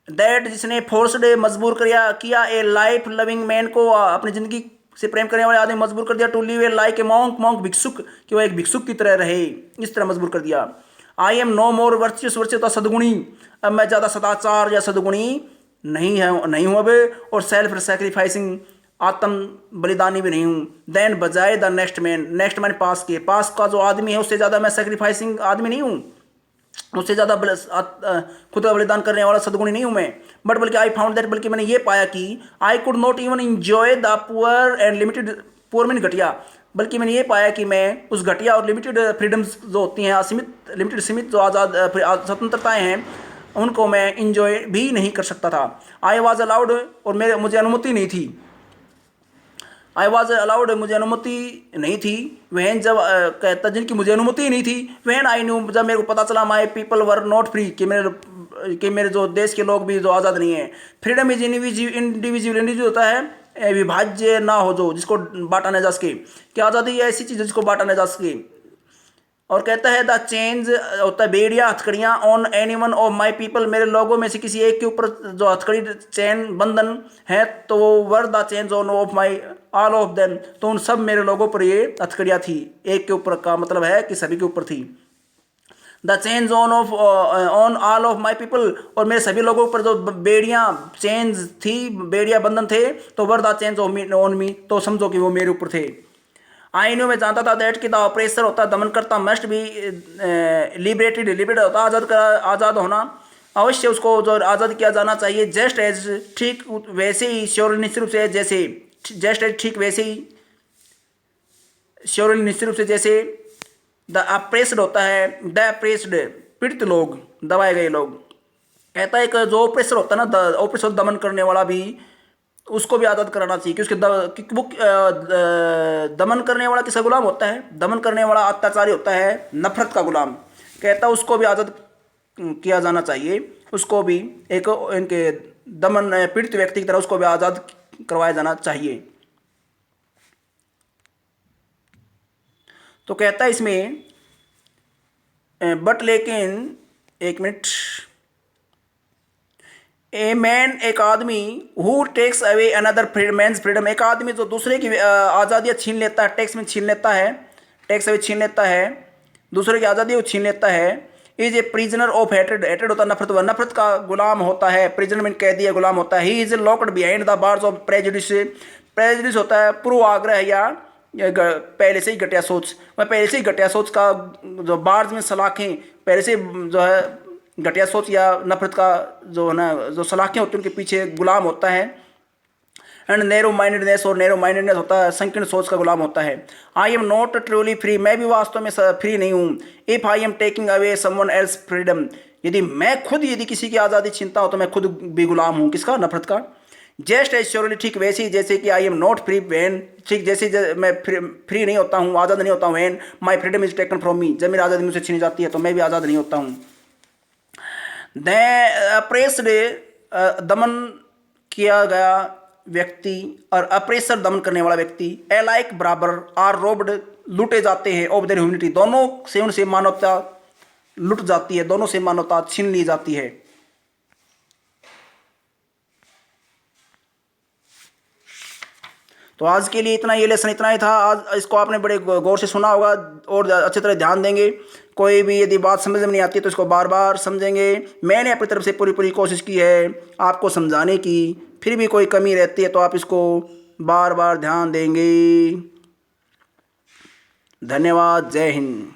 दैट जिसने फोर्सड मजबूर किया ए लाइफ लविंग मैन को अपनी ज़िंदगी से प्रेम करने वाले आदमी मजबूर कर दिया to live a like a monk भिक्षुक, कि वो एक भिक्षुक की तरह रहे, इस तरह मजबूर कर दिया। I am no more virtuous वर्चुअता सदगुणी, अब मैं ज़्यादा सदाचार या सदगुणी नहीं हूँ अब, और सेल्फ सेक्रीफाइसिंग आत्म बलिदानी भी नहीं हूँ। देन बजाय द नेक्स्ट मैन पास के, पास का जो आदमी है उससे ज़्यादा मैं सेक्रीफाइसिंग आदमी नहीं हूँ, उससे ज़्यादा खुद का बलिदान करने वाला सदगुणी नहीं हूँ मैं। बट बल्कि आई फाउंड दैट, बल्कि मैंने ये पाया कि I could not even enjoy the poor and limited, poor mean घटिया, बल्कि मैंने ये पाया कि मैं उस घटिया और लिमिटेड फ्रीडम्स जो होती हैं, असीमित सीमित जो आज़ाद स्वतंत्रताएँ हैं, उनको मैं इंजॉय भी नहीं कर सकता था। आई वॉज अलाउड, और मुझे अनुमति नहीं थी, आई वॉज अलाउड, मुझे अनुमति नहीं थी, वहन जब कहता जिनकी मुझे अनुमति नहीं थी, वहन आई न्यू, जब मेरे को पता चला my people were not free, कि मेरे जो देश के लोग भी जो आज़ाद नहीं है। फ्रीडम इज इंडिविजुअल होता है विभाज्य ना हो, जो जिसको बांटा न जा सके, कि आज़ादी ऐसी चीज़ जिसको बांटा न जा सके। और कहता है द चेंज होता है बेड़िया हथकड़ियाँ on any one of my people, मेरे लोगों में से किसी एक के ऊपर जो हथकड़ी चैन बंधन है, तो वो were the change on of my all of them, तो उन सब मेरे लोगों पर ये हथकड़ियाँ थी, एक के ऊपर का मतलब है कि सभी के ऊपर थी। The change on all of my people, और मेरे सभी लोगों पर जो बेड़ियाँ चेंज थी, बेड़िया बंधन थे, तो were the change on me, तो समझो कि वो मेरे ऊपर थे। आई न्यू, मैं जानता था दैट कि द ऑपरेसर होता है दमनकर्ता, मस्ट भी लिबरेटेड होता है आज़ाद होना, अवश्य उसको जो आज़ाद किया जाना चाहिए। जस्ट एज, ठीक वैसे ही, श्योरली निश्चित रूप से, जैसे, जस्ट एज ठीक वैसे ही, श्योरली निश्चित रूप से जैसे, द अप्रेस्ड होता है द अप्रेस्ड, पीड़ित लोग, दबाए गए लोग। कहता है कि जो ऑपरेसर होता है ना, ऑपरेसर दमन करने वाला भी, उसको भी आज़ाद कराना चाहिए, कि उसके वो दमन करने वाला किसका गुलाम होता है, दमन करने वाला अत्याचारी होता है नफरत का गुलाम। कहता है उसको भी आज़ाद किया जाना चाहिए, उसको भी एक इनके दमन पीड़ित व्यक्ति की तरह उसको भी आज़ाद करवाया जाना चाहिए। तो कहता है इसमें बट लेकिन, एक मिनट, ए मैन एक आदमी, who takes away another man's freedom, एक आदमी जो दूसरे की आज़ादियाँ छीन लेता है, टैक्स में छीन लेता है, टैक्स अवे छीन लेता है, दूसरे की आज़ादी को छीन लेता है, is a prisoner of hatred, hatred होता है नफरत, नफरत का गुलाम होता है, प्रिजनर में कैदी है, गुलाम होता है। He is locked behind the bars of prejudice, prejudice होता है पूर्व आग्रह या पहले से ही घटिया सोच, मैं पहले से ही घटिया सोच का जो बार्स में सलाखें, पहले से जो है घटिया सोच या नफरत का जो है ना, जो सलाखें होती हैं उनके पीछे गुलाम होता है। एंड नैरो माइंडेडनेस, और नैरो माइंडेडनेस होता है संकीर्ण सोच का गुलाम होता है। आई एम नॉट ट्रूली फ्री, मैं भी वास्तव में फ्री नहीं हूँ। If I am taking away someone else freedom, यदि किसी की आज़ादी छीनता हूँ तो मैं खुद भी गुलाम हूँ, किसका, नफरत का। जस्ट एज श्योरली, ठीक वैसे ही जैसे कि I am not free when, ठीक जैसे मैं फ्री नहीं होता हूँ, आज़ाद नहीं होता हूँ, when my freedom is taken from मी, जब मेरी आज़ादी मुझसे छीनी जाती है तो मैं भी आज़ाद नहीं होता हूँ। अप्रेस्ड, दमन किया गया व्यक्ति, और अप्रेसर दमन करने वाला व्यक्ति, एलाइक बराबर, आर रोब्ड लूटे जाते हैं, ऑफ देयर ह्यूमनिटी, दोनों से उनसे मानवता लुट जाती है, दोनों से मानवता छीन ली जाती है। तो आज के लिए इतना, ये लेसन इतना ही था। आज इसको आपने बड़े गौर से सुना होगा, और अच्छी तरह ध्यान देंगे। कोई भी यदि बात समझ में नहीं आती तो इसको बार बार समझेंगे। मैंने अपनी तरफ से पूरी कोशिश की है आपको समझाने की, फिर भी कोई कमी रहती है तो आप इसको बार बार ध्यान देंगे। धन्यवाद। जय हिंद।